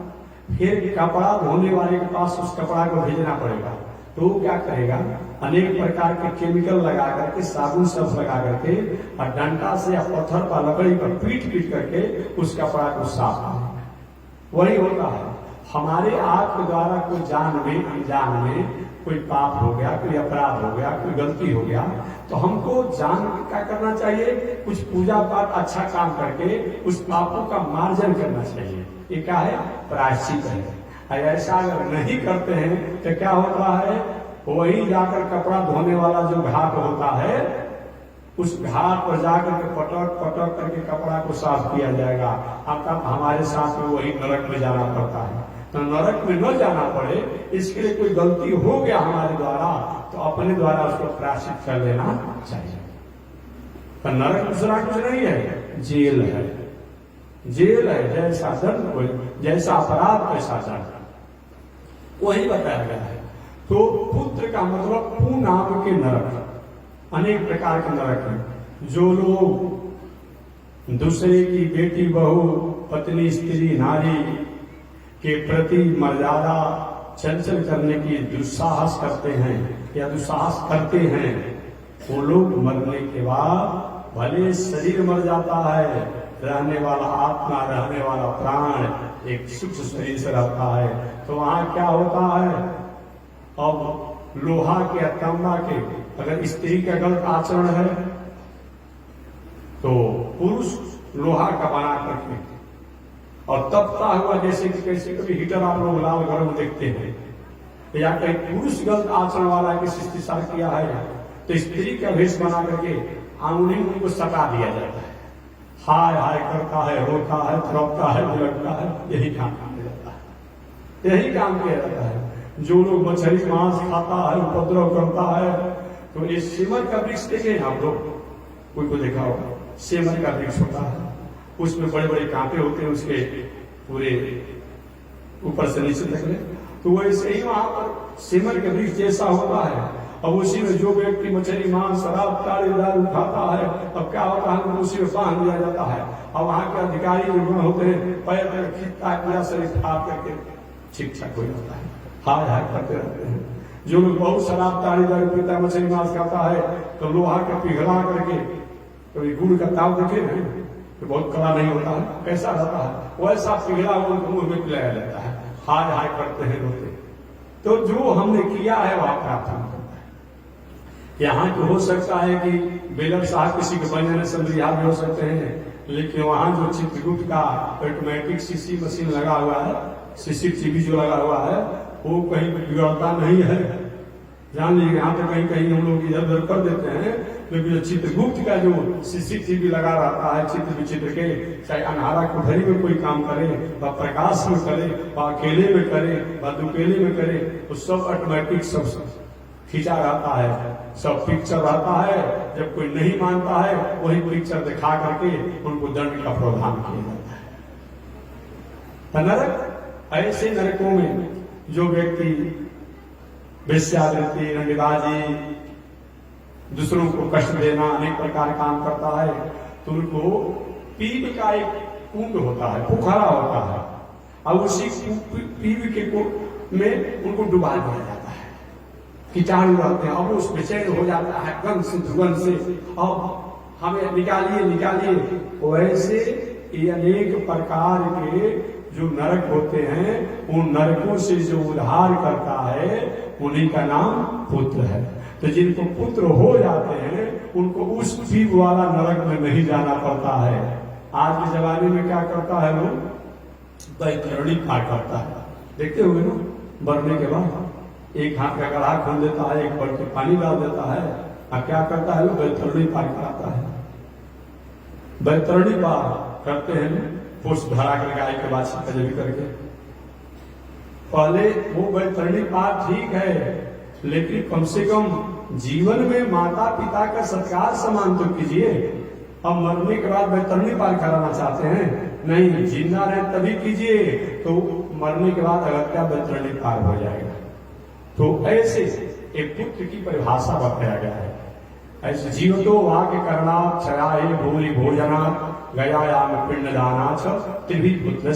फिर कपड़ा धोने वाले के पास उस कपड़ा को भेजना पड़ेगा। तो वो क्या करेगा? अनेक प्रकार के केमिकल लगा करके, साबुन सर्फ लगा करके और डंडा से या पत्थर पर, लकड़ी पर पीट करके उस कपड़ा को साफ करेगा। वही होता है हमारे आपके द्वारा कोई जान में अनजान में कोई पाप हो गया, कोई अपराध हो गया, कोई गलती हो गया तो हमको जान क्या करना चाहिए? कुछ पूजा पाठ अच्छा काम करके उस पापों का मार्जन करना चाहिए। ये क्या है? प्रायश्चित है। ऐसा अगर नहीं करते हैं तो क्या होता है? वही जाकर कपड़ा धोने वाला जो घाट होता है उस घाट पर जाकर के पटक पटक करके कपड़ा को साफ किया जाएगा। अब तब हमारे साथ में वही नरक में जाना पड़ता है। तो नरक में न जाना पड़े इसके लिए कोई गलती हो गया हमारे द्वारा तो अपने द्वारा उसको प्रायश्चित कर लेना चाहिए। तो नरक दूसरा कुछ नहीं है, जेल है। जेल है, जैसा दंड, जैसा अपराध वैसा दंड, वही बताया गया है। तो पुत्र का मतलब पू नाम के नरक, अनेक प्रकार के नरक हैं। जो लोग दूसरे की बेटी, बहू, पत्नी, स्त्री, नारी के प्रति मर्यादा चंचल करने की दुस्साहस करते हैं या दुस्साहस करते हैं, वो लोग मरने के बाद भले शरीर मर जाता है, रहने वाला आत्मा, रहने वाला प्राण एक सूक्ष्म शरीर से रहता है। तो वहां क्या होता है? अब लोहा के या तांबा के अगर स्त्री का गलत आचरण है तो पुरुष लोहा का बना करके और तपता हुआ, जैसे कि कैसे कभी हीटर आप लोग लाल घर में देखते हैं, या कहीं पुरुष गलत आचरण वाला के शिष्टाचार किया है तो स्त्री का भेष बना करके आंगुली में उनको सटा दिया जाता है। हाय हाय करता है, रोता है, तड़पता है, बिलखता है, यही काम किया जाता है, यही काम किया जाता है। जो लोग मछली मांस खाता है, उपद्रव करता है, तो ये सेमर का वृक्ष देखे आप लोग, कोई को देखा होगा, सेमर का वृक्ष होता है, उसमें बड़े बड़े कांटे होते हैं उसके पूरे ऊपर से नीचे तक में। तो वैसे ही वहां पर सेमर का वृक्ष जैसा होता है। अब उसी में जो व्यक्ति मछली मांस शराब ताड़ी दारू खाता है, अब क्या होता है? उसी में बांध दिया जाता है। अब वहां के अधिकारी जो होते हैं पैर पैर खींचता है, पूरा शरीर फाड़ करके ठीक ठाक हो जाता है, हाय हाय करते रहते हैं। जो लोग बहुत शराब ताड़ी दारू पीता है, मछली मांस खाता है, तो लोहा का पिघला करके, कभी गुड़ का ताव देखे ना, तो बहुत कड़ा नहीं होता है, कैसा रहता है, वैसा पिघला हुआ मुंह में पिलाया जाता है, हाय हाय करते हैं रोते। तो जो हमने किया है वह प्राप्त करता है। यहाँ तो हो सकता है कि बेलर साहब किसी के बन जाने से रिहा भी हो सकते हैं, लेकिन वहां जो चित्रकूट का ऑटोमेटिक सीसी मशीन लगा हुआ है, सीसीटीवी जो लगा हुआ है, वो कहीं बिगड़ता नहीं है। जान लीजिए यहाँ तो कहीं कहीं हम लोग इधर उधर कर देते हैं, लेकिन जो चित्रगुप्त का जो सीसीटीवी लगा रहता है, चित्र विचित्र के, चाहे अनहारा कोठरी में कोई काम करे, व प्रकाश में करे, व अकेले में करे, व दुकेले में करे, तो सब ऑटोमेटिक सब खींचा रहता है, सब पिक्चर रहता है। जब कोई नहीं मानता है वही पिक्चर दिखा करके उनको दंड का प्रावधान किया जाता है। नरक, ऐसे नरकों में जो व्यक्ति वेश्यावृत्ति, रंगबाजी, दूसरों को कष्ट देना, अनेक प्रकार काम करता है, तो उनको पीप का एक कुंड होता है, पोखरा होता है, और उसी पीप के कुंड में उनको डुबा दिया जाता है। कीटाणु रहते हैं, अब उस बेचैन हो जाता है गंध से, दुर्गंध से, अब हमें निकालिए निकालिए। वैसे ये अनेक प्रकार के जो नरक होते हैं, उन नरकों से जो उद्धार करता है उन्हीं का नाम पुत्र है। तो तो जिनको पुत्र हो जाते हैं उनको उस पीप वाला नरक में नहीं जाना पड़ता है। आज के जमाने में क्या करता है लोग, बैतरणी पार करता है, देखते होंगे ना, मरने के बाद एक हाथ का गड्ढा खोल देता है, एक बल्कि पानी डाल देता है, और क्या करता है लोग, बैतरणी पार कराता है। बैतरणी पार करते हैं पुष्प धरा कर गाय के बाद कजरी करके। पहले वो बैतरणी पार ठीक है, लेकिन कम से कम जीवन में माता पिता का सत्कार सम्मान तो कीजिए। अब मरने के बाद बैतरणी पार कराना चाहते हैं, नहीं, जिंदा रहे तभी कीजिए, तो मरने के बाद अगर क्या बैतरणी पार हो जाएगा। तो ऐसे एक पुत्र की परिभाषा बताया गया है। ऐसे जीवतो वाक्य करना क्षयाए भूरि भोजना गयायाम पिंडदाना त्रिविध पुत्र।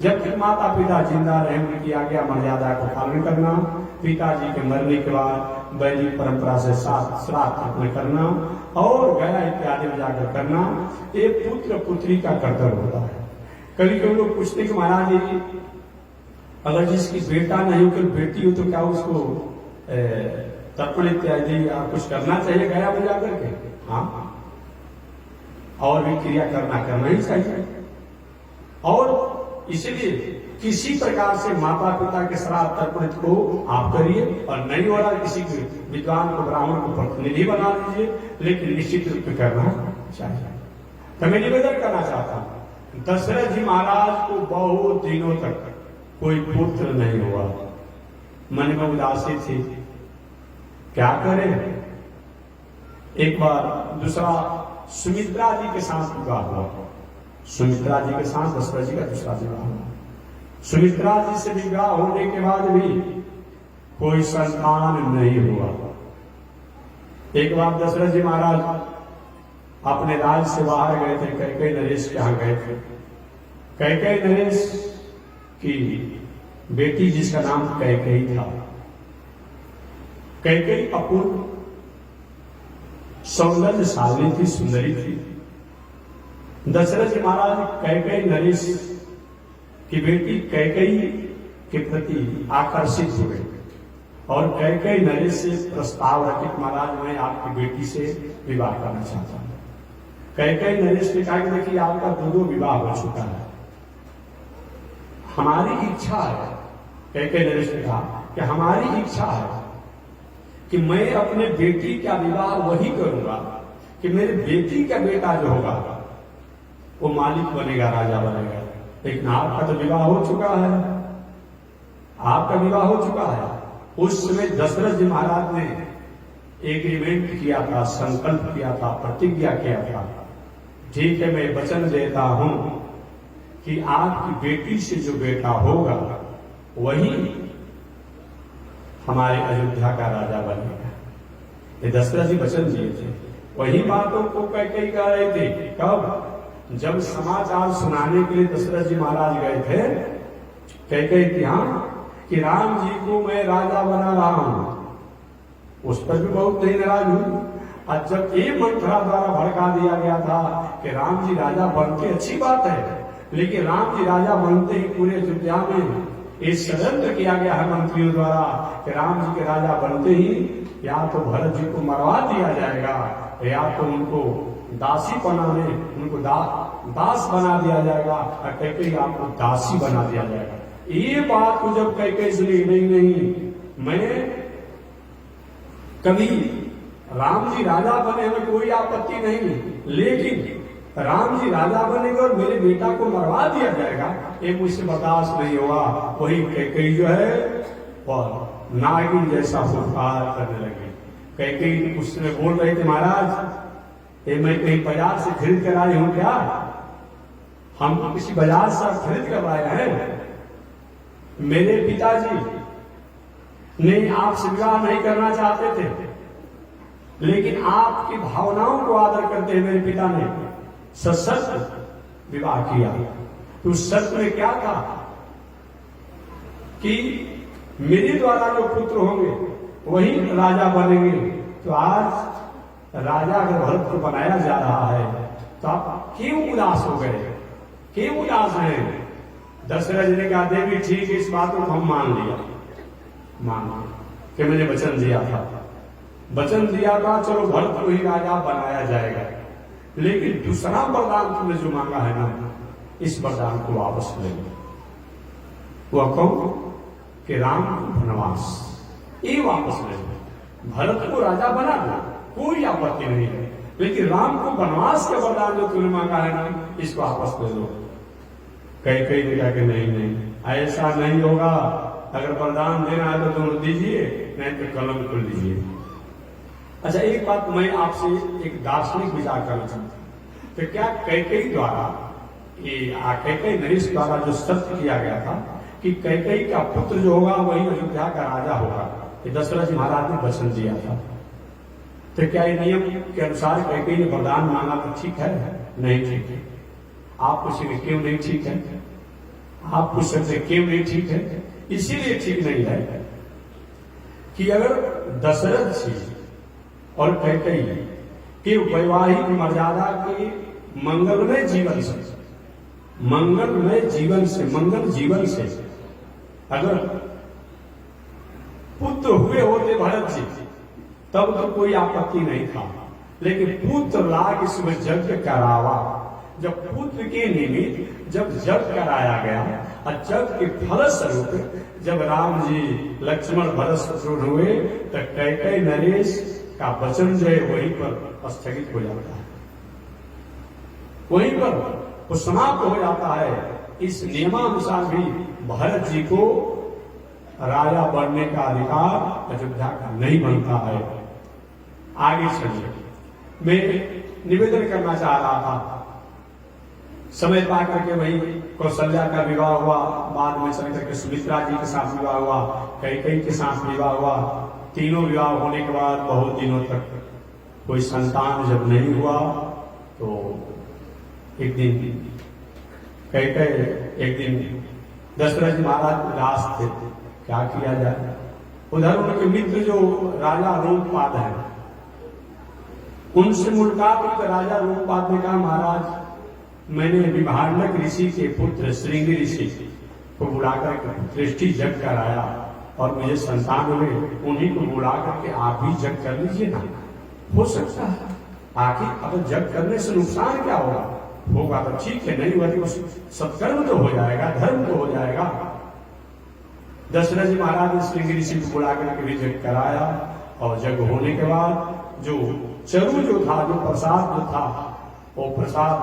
जब तक माता पिता जिंदा रहे उनकी आज्ञा मर्यादा का पालन करना, पिताजी के मरने के बाद वैदिक परंपरा से श्राद्ध करना और गया इत्यादि में जाकर करना, ये पुत्र पुत्री का कर्तव्य होता है। कभी कभी लोग पूछते कि महाराज जी, अगर जिसकी बेटा नहीं हो, कोई बेटी हो, तो क्या उसको तर्पण इत्यादि या कुछ करना चाहिए गया में जाकर के? हाँ, और भी क्रिया करना ही चाहिए। और इसलिए किसी प्रकार से माता पिता के श्राद्ध तर्पण को आप करिए, और नहीं हो रहा किसी विद्वान को, ब्राह्मण को प्रतिनिधि बना लीजिए, लेकिन निश्चित रूप से करना चाहिए। तो मैं निवेदन करना चाहता हूं, दशरथ जी महाराज को बहुत दिनों तक कोई पुत्र नहीं हुआ, मन में उदासी थी, क्या करें। एक बार दूसरा सुमित्रा जी के साथ विवाह हुआ, सुमित्रा जी के साथ दशरथ जी का दूसरा विवाह हुआ। सुमित्रा जी से विवाह होने के बाद भी कोई संतान नहीं हुआ। एक बार दशरथ जी महाराज अपने राज से बाहर गए थे, कैकेयी नरेश के यहाँ गए थे। कैकेयी नरेश की बेटी जिसका नाम कैकेयी था, कैकेयी अपूर्व सौंदर्यशाली थी, सुंदरी थी। दशरथ जी महाराज कैकेयी नरेश की बेटी कैकेयी के प्रति आकर्षित हुए और कैकेयी नरेश से प्रस्ताव रखे, महाराज मैं आपकी बेटी से विवाह करना चाहता हूं। कैकेयी नरेश ने कहा कि देखिए आपका दो विवाह हो चुका है, हमारी इच्छा है, कैकेयी नरेश ने कहा कि हमारी इच्छा है कि मैं अपने बेटी का विवाह वही करूंगा कि मेरे बेटी का बेटा जो होगा वो मालिक बनेगा, राजा बनेगा। लेकिन आपका तो विवाह हो चुका है, आपका विवाह हो चुका है। उस समय दशरथ जी महाराज ने एग्रीमेंट किया था, संकल्प किया था, प्रतिज्ञा किया था, ठीक है मैं वचन देता हूं कि आपकी बेटी से जो बेटा होगा वही हमारे अयोध्या का राजा बनेगा। ये दशरथ जी वचन दिए थे। वही बातों को कैकेयी कह रहे थे। कब? जब समाचार सुनाने के लिए दशरथ जी महाराज गए थे कैकेयी के यहाँ कि राम जी को मैं राजा बना रहा हूं, उस पर भी बहुत नहीं नाराज हुई। और जब ये मंत्रा द्वारा भड़का दिया गया था कि राम जी राजा बनते अच्छी बात है, लेकिन राम जी राजा बनते ही पूरे अयोध्या में ये षड्यंत्र किया गया है मंत्रियों द्वारा कि राम जी के राजा बनते ही या तो भरत जी को मरवा दिया जाएगा या तो उनको दासी बनाने, उनको दास बना दिया जाएगा, और कैकेयी आपको दासी बना दिया जाएगा। ये बात को जब कैकेयी सुनी, नहीं मैं कभी राम जी राजा बने हमें कोई आपत्ति नहीं, लेकिन राम जी राजा बनेंगे और मेरे बेटा को मरवा दिया जाएगा, ये मुझसे बर्दाश्त नहीं होगा। वही कैकेयी जो है और नागिन जैसा फुफकार करने लगे। कैकेयी उस समय बोल रहे थे महाराज ये मैं कहीं बाजार से खरीद कर आए हूं क्या? हम किसी बाजार से खरीद कर आए हैं? मेरे पिताजी ने आपसे विवाह नहीं करना चाहते थे, लेकिन आपकी भावनाओं को आदर करते हुए मेरे पिता ने सशक्त विवाह किया। तो सत्य में क्या था कि मेरे द्वारा जो पुत्र होंगे वही राजा बनेंगे। तो आज राजा अगर भरत को बनाया जा रहा है तो आप क्यों उदास हो गए, क्यों उदास हैं? दशरथ जी ने कहा देवी ठीक है, इस बात को हम मान लिया, मान लिया कि मैंने वचन दिया था। वचन दिया था चलो भरत को ही राजा बनाया जाएगा, लेकिन दूसरा वरदान तुमने जो मांगा है ना, इस वरदान को वापस ले लो। वह कौन? कि राम को वनवास ये वापस ले लो। भरत को राजा बना दो, कोई आपत्ति नहीं है, लेकिन राम को वनवास का वरदान जो तुमने मांगा है ना, इसको वापस ले लो। कई ने कहा कि नहीं ऐसा नहीं होगा, अगर वरदान देना है तो तुम दीजिए, नहीं तो कलम खोल लीजिए। अच्छा, एक बात मैं आपसे एक दार्शनिक विचार करना चाहता हूं। तो क्या कैकेयी द्वारा कैकेयी नरेश द्वारा जो सत्य किया गया था कि कैकेयी का पुत्र जो होगा वही अयोध्या का राजा होगा, ये दशरथ जी महाराज ने वचन दिया था। तो क्या ये नियम के अनुसार कैकेयी ने वरदान मांगा तो ठीक है? नहीं ठीक है। आप पूछेंगे क्यों नहीं ठीक है? आप पूछ सकते क्यों नहीं ठीक है? इसीलिए ठीक नहीं है कि अगर दशरथ जी और कैकेयी के वैवाहिक मर्यादा के मंगल जीवन से अगर पुत्र हुए होते भरत जी, तब तो कोई आपत्ति नहीं था, लेकिन पुत्र लाग इसमें यज्ञ करावा। जब पुत्र के निमित्त जब यज्ञ कराया गया और यज्ञ के फलस्वरूप जब राम जी लक्ष्मण भरत शत्रुघ्न हुए, तो कैकेयी नरेश का वचन जो है वहीं पर स्थगित हो जाता है, वहीं पर वो समाप्त हो जाता है। इस नियमानुसार भी भरत जी को राजा बनने का अधिकार अयोध्या का नहीं बनता है। आगे चलिए, मैं निवेदन करना चाह रहा था, समय पा करके वही कौशल्या का विवाह हुआ, बाद में चल करके सुमित्रा जी के साथ विवाह हुआ, कैकेयी के साथ विवाह हुआ। तीनों विवाह होने के बाद बहुत दिनों तक कोई संतान जब नहीं हुआ, तो एक दिन दशरथ जी महाराज उदास थे, क्या किया जाए। उधर उनके मित्र जो राजा रोमपाद है, उनसे मुलाकात हुई तो राजा रोमपाद ने कहा, महाराज मैंने विभांडक ऋषि के पुत्र श्रृंगी ऋषि को बुलाकर दृष्टि जग कराया और मुझे संतान हुए, उन्हीं को बुला करके आप भी जग कर लीजिए ना, हो सकता है। आखिर अगर जग करने से नुकसान क्या होगा तो ठीक है, नहीं हुआ तो सत्कर्म तो हो जाएगा, धर्म तो हो जाएगा। दशरथ जी महाराज ने श्रृंगी ऋषि को बुला करके भी जग कराया, और जग होने के बाद जो चरु जो था, जो प्रसाद जो था, वो प्रसाद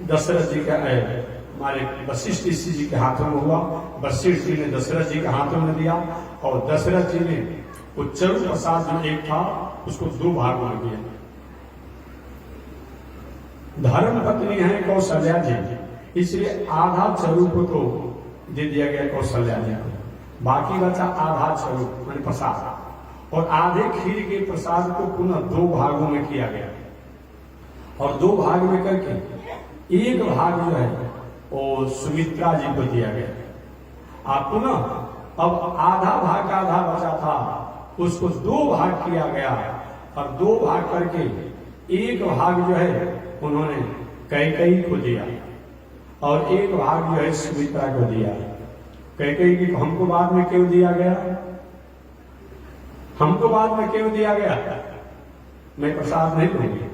दशरथ जी का हमारे वशिष्ठ ऋषि जी के हाथों में हुआ। वशिष्ठ जी ने दशरथ जी के हाथों में दिया, और दशरथ जी ने वो चरु प्रसाद जो एक था उसको 2 भागों में दिया। धर्म पत्नी है कौशल्या जी, इसलिए आधा चरु को तो दे दिया गया कौशल्या जी को, बाकी बचा आधा चरु मान प्रसाद, और आधे खीर के प्रसाद को पुनः 2 भागों में किया गया, और 2 भाग में करके एक भाग जो है वो सुमित्रा जी को दिया गया। आप पुनः अब आधा भाग का आधा बचा था उसको 2 भाग किया गया, और 2 भाग करके एक भाग जो है उन्होंने कैकेयी को दिया, और एक भाग जो है सुमित्रा को दिया। कैकेयी की हमको बाद में क्यों दिया गया? हमको बाद में क्यों दिया गया? मैं प्रसाद नहीं दूंगी।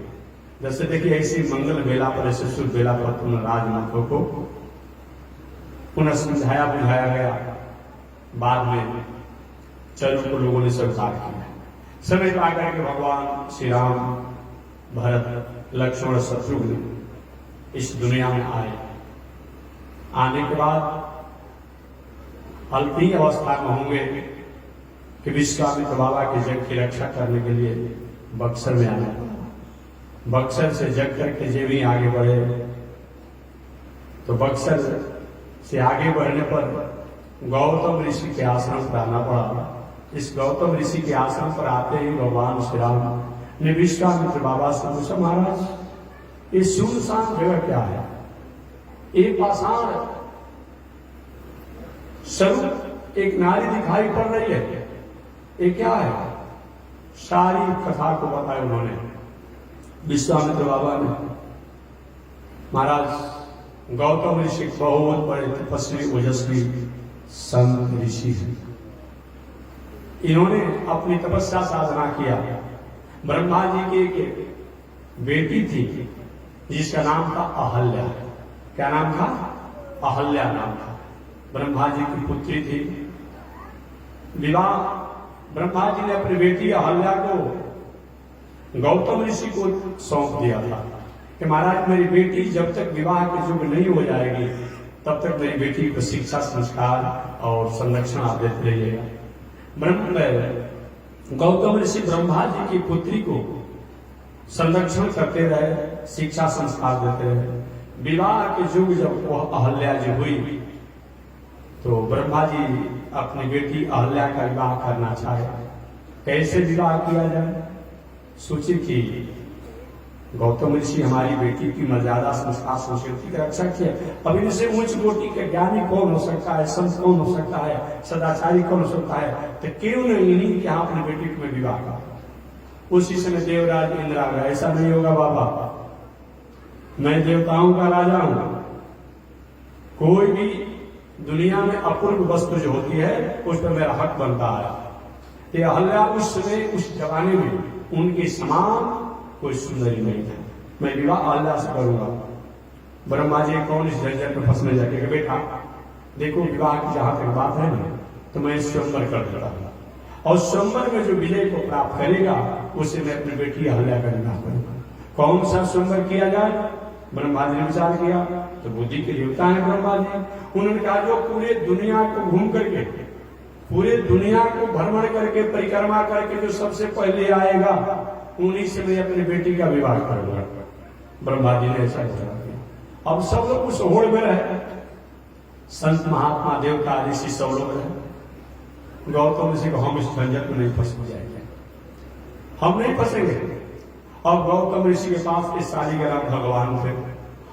जैसे देखिए, ऐसी मंगल बेला पर, ऐसे शुभ बेला पर पुनः राजमाताओं को पुनः समझाया बुझाया गया। बाद में चरु को लोगों ने स्वीकार किया। समय पा करके भगवान श्री राम, भरत, लक्ष्मण, शत्रुघ्न इस दुनिया में आए। आने के बाद अल्पी अवस्था में होंगे कि विश्वामित्र बाबा के जग की रक्षा करने के लिए बक्सर में आना पड़ा। बक्सर से जग करके जब भी आगे बढ़े, तो बक्सर से आगे बढ़ने पर गौतम ऋषि के आश्रम पर आना पड़ा। इस गौतम ऋषि के आश्रम पर आते ही भगवान श्री राम ने विश्वामित्र बाबा से पूछा, महाराज ये सुनसान जगह क्या है? एक पाषाण स्वरूप एक नारी दिखाई पड़ रही है, ये क्या है? सारी कथा को बताया उन्होंने विश्वामित्र बाबा ने। महाराज गौतम ऋषि बहुत बड़े तपस्वी ओजस्वी संत ऋषि हैं, इन्होंने अपनी तपस्या साधना किया। ब्रह्मा जी की एक बेटी थी जिसका नाम था अहल्या। क्या नाम था? अहल्या नाम था। ब्रह्मा जी की पुत्री थी। विवाह ब्रह्मा जी ने अपनी बेटी अहल्या को गौतम ऋषि को सौंप दिया था कि महाराज मेरी बेटी जब तक विवाह के युग नहीं हो जाएगी तब तक मेरी बेटी को शिक्षा, संस्कार और संरक्षण आप देते रहिएगा। गौतम ऋषि ब्रह्मा जी की पुत्री को संरक्षण करते रहे, शिक्षा संस्कार देते रहे। विवाह के युग जब वह अहल्या जी हुई तो ब्रह्मा जी अपनी बेटी अहल्या का विवाह करना चाहे। कैसे विवाह किया जाए? सोचे कि गौतम ऋषि हमारी बेटी की मर्यादा, संस्कार, संस्कृति का रक्षा किया। अब इनसे उच्च कोटि के ज्ञानी कौन हो सकता है, संत कौन हो सकता है, सदाचारी कौन हो सकता है, तो क्यों नहीं इन्हीं के यहाँ अपनी बेटी को विवाह का। उसी समय देवराज इंद्र आ गया। ऐसा नहीं होगा बाबा, मैं देवताओं का राजा हूं। कोई भी दुनिया में अपूर्व वस्तु जो होती है उस पर मेरा हक बनता है। ये अहल्या उस समय, उस जमाने में उनके समान कोई सुंदरी नहीं था। मैं विवाह अहल्या से करूंगा। ब्रह्मा जी कौन इस झंझट में फंसने जाके, बेटा देखो विवाह की जहां तक बात है ना तो मैं स्वयंवर कर देता हूं और स्वयंवर में जो विजय को प्राप्त करेगा उसे मैं अपनी बेटी अहल्या का विवाह करूंगा। कौन सा स्वयंवर किया जाए? ब्रह्मा जी ने विचार किया तो बुद्धि के देवता है ब्रह्मा जी। उन्होंने कहा जो पूरे दुनिया को घूम करके, पूरे दुनिया को भ्रमण करके, परिक्रमा करके जो सबसे पहले आएगा उन्हीं से मैं अपनी बेटी का विवाह करूंगा। ब्रह्मा जी ने ऐसा किया। अब सब लोग उस होड़ में रहे, संत महात्मा देवता ऋषि सब लोग रहे। गौतम ऋषि को हम इस झंझट में नहीं फंस जाएंगे, हम नहीं फंसेंगे। और गौतम ऋषि के पास इस शालिग्राम भगवान थे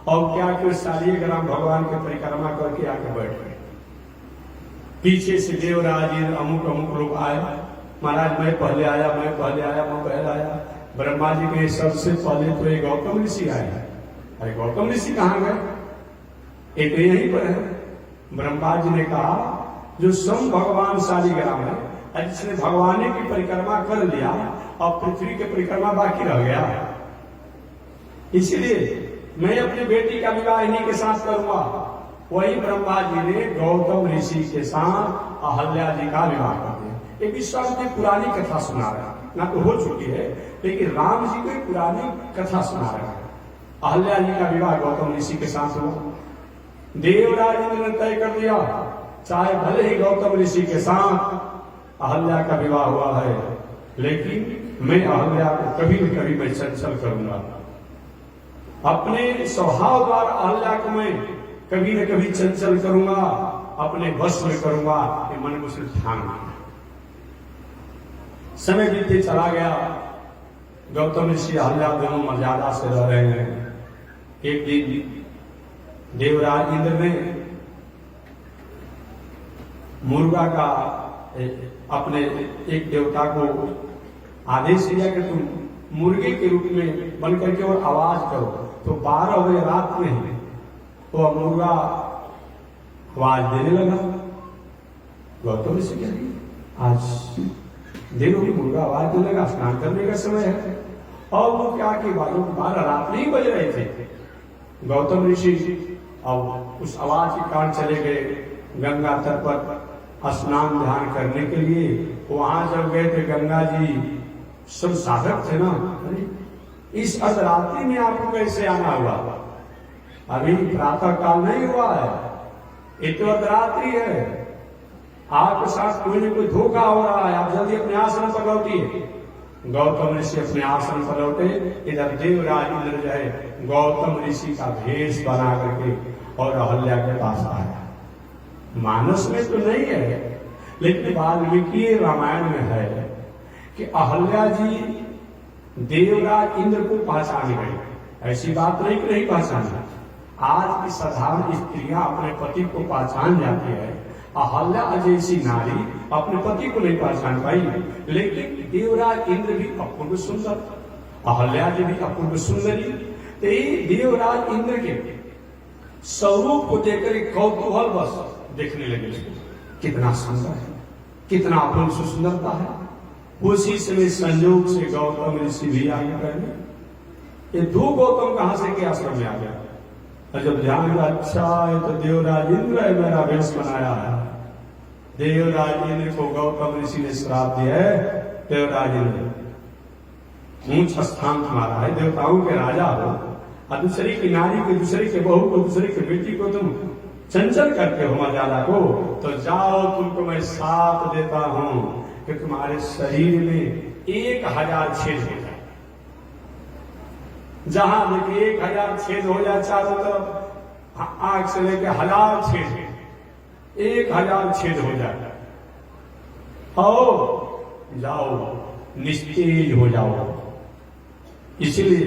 और क्या कि शालिग्राम भगवान की परिक्रमा करके आके बैठ गए। पीछे से देवराज अमुक अमुक लोग आए। महाराज मैं पहले आया, मैं पहले आया, मैं पहले आया। ब्रह्मा जी के सबसे पहले तो ये गौतम ऋषि आए। अरे गौतम ऋषि कहाँ गए? एक यहीं पर है। ब्रह्मा जी ने कहा जो स्वयं भगवान शालिग्राम है, जिसने भगवान की परिक्रमा कर लिया और पृथ्वी की परिक्रमा बाकी रह गया, इसीलिए मैं अपनी बेटी का विवाह इन्हीं के साथ करूंगा। वही ब्रह्मा जी ने गौतम ऋषि के साथ अहल्या जी का विवाह कर दिया। एक विश्वास की पुरानी कथा सुना रहा ना तो हो चुकी है, लेकिन राम जी को पुरानी कथा सुना रहा है। अहल्या जी का विवाह गौतम ऋषि के साथ हुआ। देवराज ने तय कर दिया चाहे भले ही गौतम ऋषि के साथ अहल्या का विवाह हुआ है, लेकिन मैं अहल्या को कभी न कभी मैं चंचल करूंगा। अपने स्वभाव द्वारा अहल्या को मैं कभी न कभी चंचल करूंगा, अपने वश में करूंगा। ये मन को सिर्फ ध्यान रखना। समय बीते चला गया। गौतम ऋषि अहल्या दोनों मर्यादा से रह रहे हैं। एक दिन देवराज इंद्र ने मुर्गा का अपने एक देवता को आदेश दिया कि तुम मुर्गे के रूप में बन करके और आवाज करो। तो 12 बजे रात में वो मुर्गा आवाज देने लगा। गौतम ऋषि कह रही आज दिन भी मुर्गा आवाज देने लगा, स्नान करने का समय है। और वो क्या कि 12 रात नहीं बज रहे थे। गौतम ऋषि अब उस आवाज के कारण चले गए गंगा तट पर स्नान ध्यान करने के लिए। वहां जब गए थे गंगा जी सब साधक थे ना, इस अर्धरात्रि में आपको कैसे आना हुआ? अभी प्रातः काल नहीं हुआ है, ये तो अर्धरात्रि है। आपके साथ कोई न कोई धोखा हो रहा है, आप जल्दी अपने आश्रम पर लौटिए। गौतम ऋषि अपने आश्रम पर लौटे। इधर देवराज इंद्र जो है गौतम ऋषि का भेष बना करके और अहल्या के पास आया। मानस में तो नहीं है, लेकिन वाल्मीकि रामायण में है कि अहल्या जी देवराज इंद्र को पहचान गई। ऐसी बात नहीं कि नहीं पहचाना। आज की साधारण स्त्रियां अपने पति को पहचान जाती है, अहल्या जैसी नारी अपने पति को नहीं पहचान पाई। लेकिन देवराज इंद्र भी अपूर्व सुंदर, अहल्या जी भी अपूर्व सुंदरी। देवराज इंद्र के स्वरूप को देखकर कौतूहल बस देखने लगे, कितना सुंदर है, कितना अपूर्व सुंदरता है। उसी समय संयोग से गौतम ऋषि भी आगे बढ़े। ये दो गौतम कहां से के आश्रम में आ गया। और जब ध्यान हुआ, अच्छा ये तो देवराज इंद्र है, मेरा वेश बनाया है। देवराज इंद्र को गौतम ऋषि ने श्राप दिया है। देवराज इंद्र ऊंच स्थान तुम्हारा है, देवताओं के राजा हो, और दूसरे की नारी को, दूसरे के बहू को, दूसरे की बेटी को तुम चंचल करते हो मर्यादा को, तो जाओ तुमको मैं साथ देता हूं कि तुम्हारे शरीर में 1000 छेद हो जाए। जहां देखिए 1000 छेद हो जाए चारों तरफ, आंख से लेकर 1000 छेद, 1000 छेद हो जाए, और जाओ निस्तेज हो जाओ। इसीलिए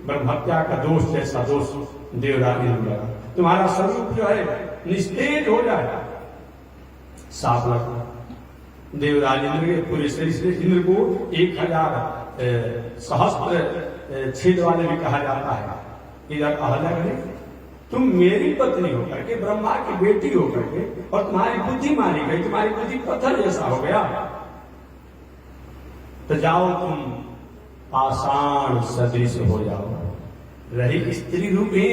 ब्रह्म हत्या का दोष जैसा दोष देवराज ने लगा, तुम्हारा स्वरूप जो है निस्तेज हो जाए। साफ लगा देवराज इंद्र के पूरे शरीर से इंद्र को 1000 सहस्त्र छेद वाले भी कहा जाता है। इधर अहल्या ने तुम मेरी पत्नी होकर के, ब्रह्मा की बेटी होकर के, और तुम्हारी बुद्धि मारी गई, तुम्हारी बुद्धि पत्थर जैसा हो गया, तो जाओ तुम पाषाण सदृश हो जाओ। रही स्त्री रूपी,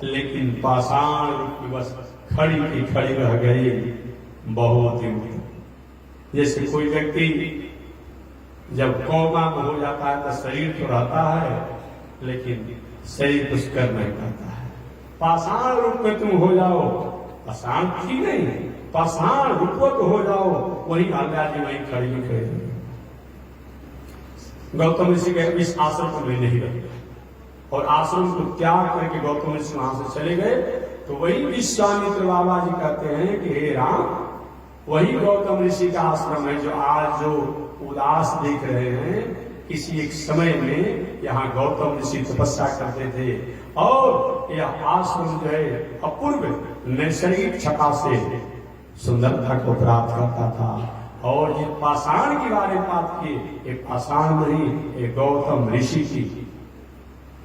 लेकिन पाषाण रूप की बस खड़ी की खड़ी रह गई। बहुत ही जैसे कोई व्यक्ति जब कोमा में हो जाता है तो शरीर तो रहता है, लेकिन शरीर कुछ कर नहीं पाता है। पाषाण रूप में तुम हो जाओ, पाषाण थी नहीं, पाषाण रूपक हो जाओ। वही अहल्या जी वही खड़ी खड़ी। गौतम ऋषि के इस आश्रम में नहीं रहे, और आश्रम को त्याग करके गौतम ऋषि वहां से चले गए। तो वही विश्वामित्र बाबा जी कहते हैं कि हे राम, वही गौतम ऋषि का आश्रम है जो आज जो उदास देख रहे हैं। किसी एक समय में यहाँ गौतम ऋषि तपस्या करते थे, और यह आश्रम जो है अपूर्व नैसर्गिक छटा से सुंदरता को प्राप्त करता था। और ये पाषाण की बारे बात की, ये पाषाण नहीं, ये गौतम ऋषि की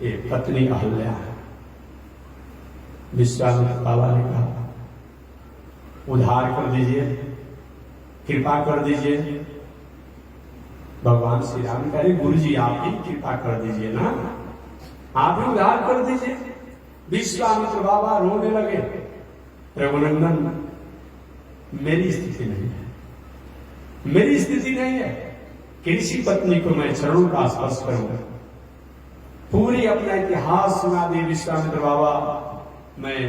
ये पत्नी अहल्या है। विश्वामित्र बाबा ने कहा उद्धार कर दीजिए, कृपा कर दीजिए। भगवान श्री राम कह रहे गुरु जी आप ही कृपा कर दीजिए ना, आप ही उद्धार कर दीजिए। विश्वामित्र बाबा रोने लगे, रघुनंदन मेरी स्थिति नहीं है, मेरी स्थिति नहीं है कि ऋषि पत्नी को मैं चरणों का स्पर्श करूंगा। पूरी अपना इतिहास सुना दी विश्वामित्र बाबा। मैं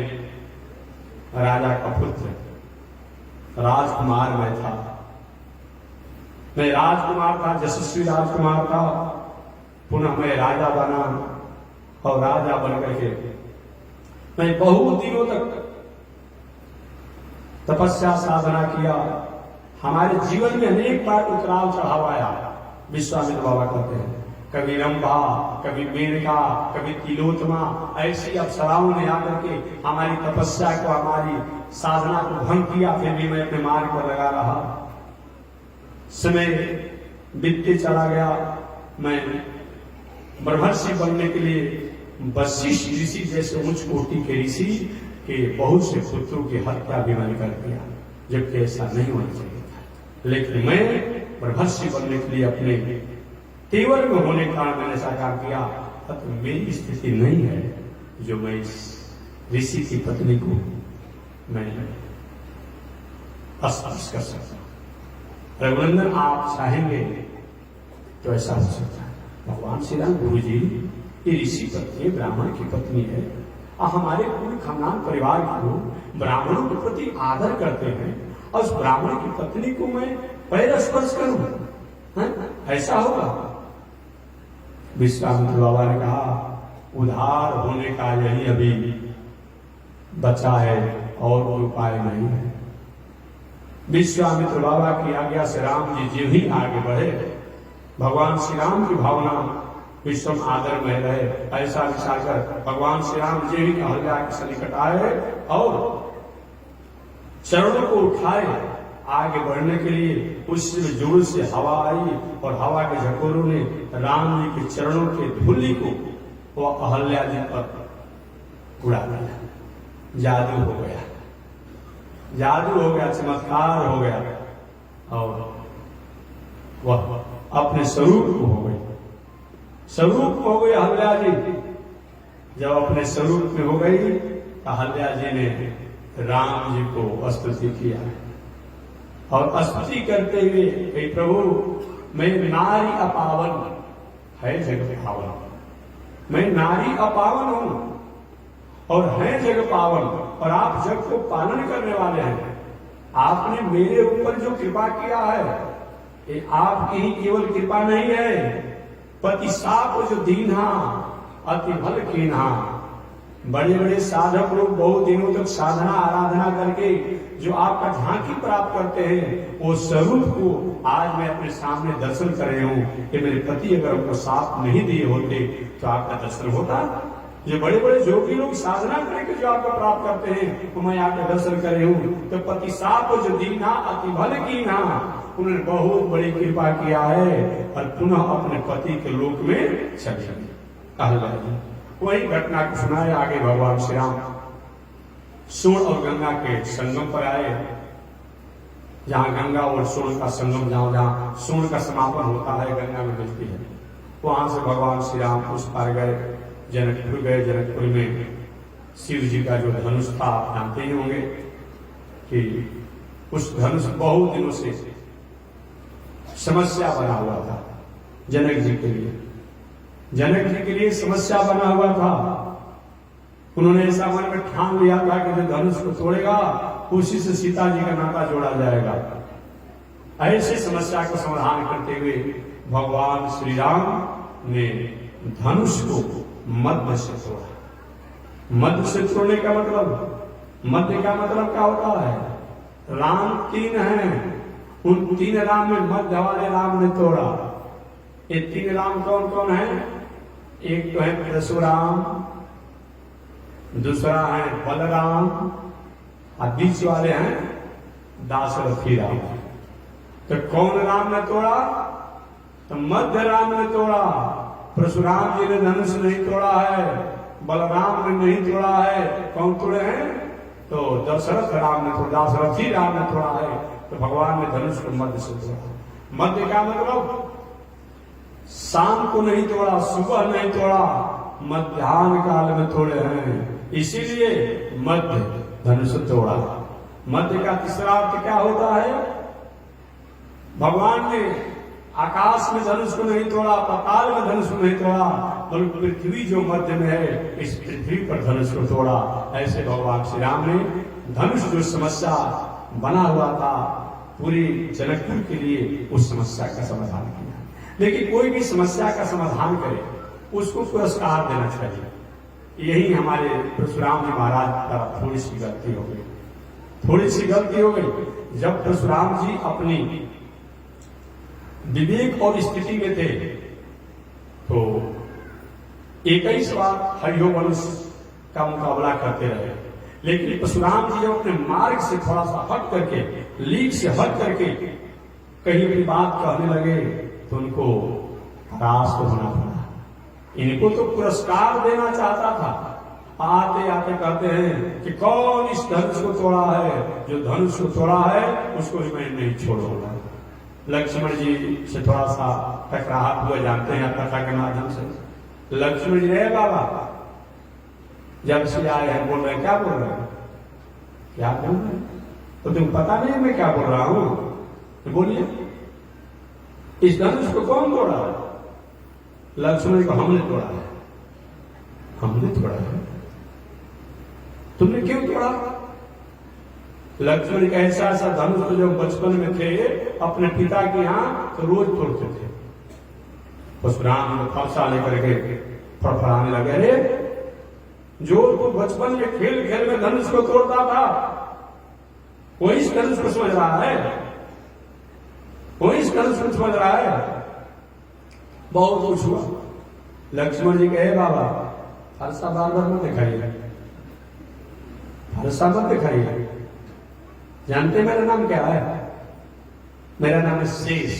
राजा का पुत्र, राजकुमार मैं था, मैं राजकुमार था, यशस्वी राजकुमार था। पुनः मैं राजा बना, और राजा बनकर के मैं बहुत दिनों तक तपस्या साधना किया। हमारे जीवन में अनेक बार उतराव चढ़ाव आया। विश्वामित्र बाबा कहते हैं कभी रंभा, कभी मेनका, कभी तिलोत्तमा, ऐसी अप्सराओं ने आकर के हमारी तपस्या को, हमारी साधना को भंग किया। फिर भी मैं अपने मार्ग पर लगा रहा। समय बीतते चला गया। मैं ब्रह्मर्षि बनने के लिए वशिष्ठ ऋषि जैसे उच्च कोटि के ऋषि के बहुत से पुत्रों की हत्या भी मैंने कर दिया, जबकि ऐसा नहीं होना चाहिए था। लेकिन मैं ब्रह्मर्षि बनने के लिए अपने तेवर में होने का मैंने साकार किया। अब मेरी स्थिति नहीं है जो मैं इस ऋषि की पत्नी को मैं स्पर्श कर सकता। रघुनंदन आप चाहेंगे तो ऐसा हो सकता है। भगवान श्री राम गुरु जी ये ऋषि पत्नी ब्राह्मण की पत्नी है, और हमारे पूरे खानदान परिवार के लोग ब्राह्मणों के प्रति आदर करते हैं, और उस ब्राह्मण की पत्नी को मैं पैर स्पर्श करूं, ऐसा होगा? विश्वामित्र बाबा ने कहा उद्धार होने का यही अभी बचा है, और कोई उपाय नहीं है। विश्वामित्र बाबा की आज्ञा से राम जी जो ही आगे बढ़े, भगवान श्री राम की भावना विश्व आदर में रहे, ऐसा विचार भगवान श्री राम जी ही अहल्या के सन्निकट आए और चरणों को उठाए आगे बढ़ने के लिए। उस जोर से हवा आई, और हवा के झकोरों ने राम जी के चरणों के धूलि को वो अहल्या जी पर उड़ा दिया। जादू हो गया, जादू हो गया, चमत्कार हो गया। और वह अपने स्वरूप को हो गई। स्वरूप हो गई अहल्या जी। जब अपने स्वरूप में हो गई तो अहल्या जी ने राम जी को स्तुति किया और स्तुति करते हुए हे प्रभु मैं नारी अपावन है जग पावन, मैं नारी अपावन हूं और है जग पावन, और आप जग को पालन करने वाले हैं। आपने मेरे ऊपर जो कृपा किया है ये आपकी ही केवल कृपा नहीं है। पति साप जो दीन्हा अति भल कीन्हा। बड़े बड़े साधक लोग बहुत दिनों तक साधना आराधना करके जो आपका झांकी प्राप्त करते हैं, वो स्वरूप को आज मैं अपने सामने दर्शन कर रहे हूं कि मेरे पति अगर हमको साप नहीं दिए होते तो आपका दर्शन होता। ये बड़े बड़े जोगी लोग साधना करके जो आपको प्राप्त करते हैं तो मैं आपका दर्शन कर रही हूँ। तो पति साप जो दीना अति भल कीन्हा, उन्होंने बहुत बड़ी कृपा किया है और पुनः अपने पति के लोक में चले गए। वही घटना को सुनाए आगे भगवान श्री राम सोन और गंगा के संगम पर आए, जहां गंगा और सोन का संगम, जहां सोन का समापन होता है गंगा में मिलती है, वहां से भगवान श्री राम उस पार गए, जनकपुर गए। जनकपुर में शिव जी का जो धनुष था आप जानते ही होंगे कि उस धनुष बहुत दिनों से समस्या बना हुआ था जनक जी के लिए। जनक जी के लिए समस्या बना हुआ था। उन्होंने ऐसा मन में ठान लिया था कि जो धनुष को तोड़ेगा उसी से सीता जी का नाता जोड़ा जाएगा। ऐसी समस्या को समाधान करते हुए भगवान श्री राम ने धनुष को मध्य से तोड़ा। मध्य से तोड़ने का मतलब, मध्य का मतलब क्या होता है? राम तीन हैं, उन तीन राम में मध्य वाले राम ने तोड़ा। ये तीन राम कौन कौन है? एक तो है परशुराम, दूसरा है बलराम और बीच वाले हैं दाशरथी राम। तो कौन राम ने तोड़ा? तो मध्य राम ने तोड़ा। परशुराम जी ने धनुष नहीं तोड़ा है, बलराम ने नहीं तोड़ा है। कौन तोड़े हैं? तो दशरथ राम ने तोड़ा, दाशरथी राम ने तोड़ा है। तो भगवान ने धनुष को मध्य से तोड़ा। मध्य का मतलब शाम को नहीं तोड़ा, सुबह नहीं तोड़ा, मध्याह्न काल में तोड़े हैं, इसीलिए मध्य धनुष तोड़ा। मध्य का तीसरा अर्थ क्या होता है? भगवान ने आकाश में धनुष को नहीं तोड़ा, पाताल में धनुष को नहीं तोड़ा, बल्कि पृथ्वी जो मध्य में है इस पृथ्वी पर धनुष को तोड़ा। ऐसे भगवान श्री राम ने धनुष जो समस्या बना हुआ था पूरी जनकपुर के लिए, उस समस्या का समाधान किया। लेकिन कोई भी समस्या का समाधान करे उसको पुरस्कार देना चाहिए। यही हमारे परशुराम जी महाराज का थोड़ी सी गलती हो गई, थोड़ी सी गलती हो गई। जब परशुराम जी अपनी विवेक और स्थिति में थे तो 21 बार हरिवंश का मुकाबला करते रहे, लेकिन परशुराम जी जब अपने मार्ग से थोड़ा सा हट करके, लीक से हट करके कहीं भी बात कहने लगे तो उनको हरास को होना पड़ा। इनको तो पुरस्कार देना चाहता था। आते आते कहते हैं कि कौन इस धनुष को तोड़ा है? जो धनुष को तोड़ा है उसको मैं नहीं छोड़ूंगा। लक्ष्मण जी से थोड़ा सा टकराहट हुआ, जानते हैं कथा के माध्यम से। लक्ष्मण जी रहे बाबा जब से आए हैं बोल रहे हैं, क्या बोल रहे हैं? क्या बोल रहे हैं? तो तुम पता नहीं मैं क्या बोल रहा हूं? तो बोलिए, इस धनुष को कौन तोड़ा है? लक्ष्मण को हमने तोड़ा है। हमने तोड़ा है? तुमने क्यों तोड़ा? लक्ष्मण का ऐसा धनुष तो जब बचपन में थे अपने पिता के यहाँ तो रोज तोड़ते थे। परशुराम फरसा लेकर के फड़फड़ाने लगे, अरे जो तो बचपन में खेल खेल में धनुष को तोड़ता था वो इस धनुष को समझ रहा है, वो इस धनुष को समझ रहा है। बहुत कुछ हुआ। लक्ष्मण जी कहे बाबा फरसा बार बार मत दिखाइए, फरसा मत दिखाइए। जानते मेरा नाम क्या है? मेरा नाम है शेष।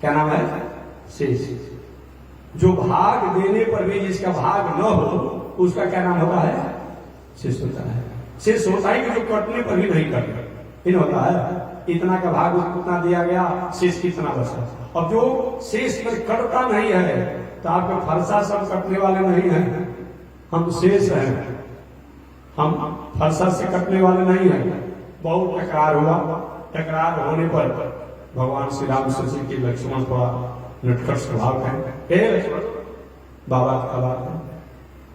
क्या नाम है? शेष। जो भाग देने पर भी जिसका भाग न हो उसका क्या नाम होता है? शेष होता है। शेष होता है कि जो कटने पर भी नहीं कटे, इन होता है। इतना का भाग उतना दिया गया, शेष कितना बचा। अब जो शेष में कटता नहीं है तो आपके फरसा सब कटने वाले नहीं हैं, हम शेष हैं, हम फरसा से कटने वाले नहीं हैं। बहुत टकरार हुआ, टकरार होने पर भगवान श्री राम सोचे कि लक्ष्मण थोड़ा नटखट स्वभाव है, लक्ष्मण बाबा का बात है,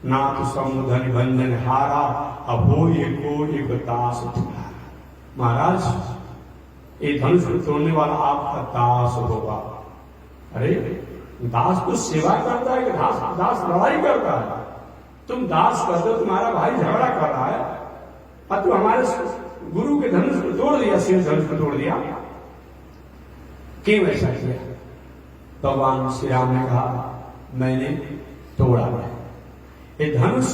ना तो समुधन भंजन हारा, अब हो ये को दास तुम्हारा। महाराज ये धनुष तोड़ने वाला आपका दास होगा। अरे दास तो सेवा करता है कि दास लड़ाई करता है? तुम दास कर दो, तुम्हारा भाई झगड़ा कर रहा है और तुम हमारे गुरु के धनुष को तोड़ दिया, शिव धनुष को तोड़ दिया, क्यों ऐसा किया? भगवान श्री राम ने कहा मैंने तोड़ा है, ये धनुष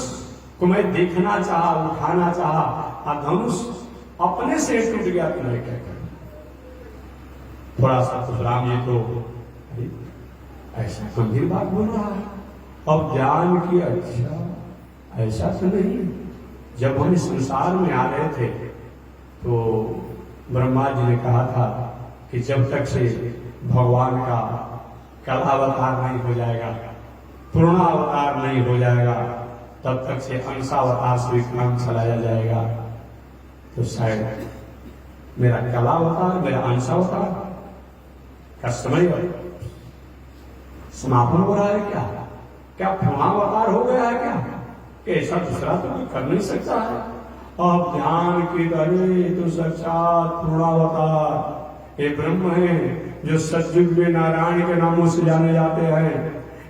को मैं देखना चाहा, उठाना चाहा, और धनुष अपने से टूट गया तो मैं क्या करूं? थोड़ा सा तो राम जी तो ऐसा गंभीर बात बोल रहा है, अब ज्ञान की अच्छा ऐसा तो नहीं। जब हम इस संसार में आ रहे थे तो ब्रह्मा जी ने कहा था कि जब तक से भगवान का कलावतार नहीं हो जाएगा, पूर्णावतार नहीं हो जाएगा, तब तक से अंशावतार से विक्रम चलाया जाएगा। तो शायद मेरा कलावतार, मेरा अंशावतार का समय समापन हो रहा है क्या? क्या पूर्णावतार हो गया है क्या? ऐसा दूसरा तो कोई कर नहीं सकता है। अब ध्यान की दरे तो साक्षात पूर्णावतार ये ब्रह्म है, जो सतयुग में नारायण के नामों से जाने जाते हैं,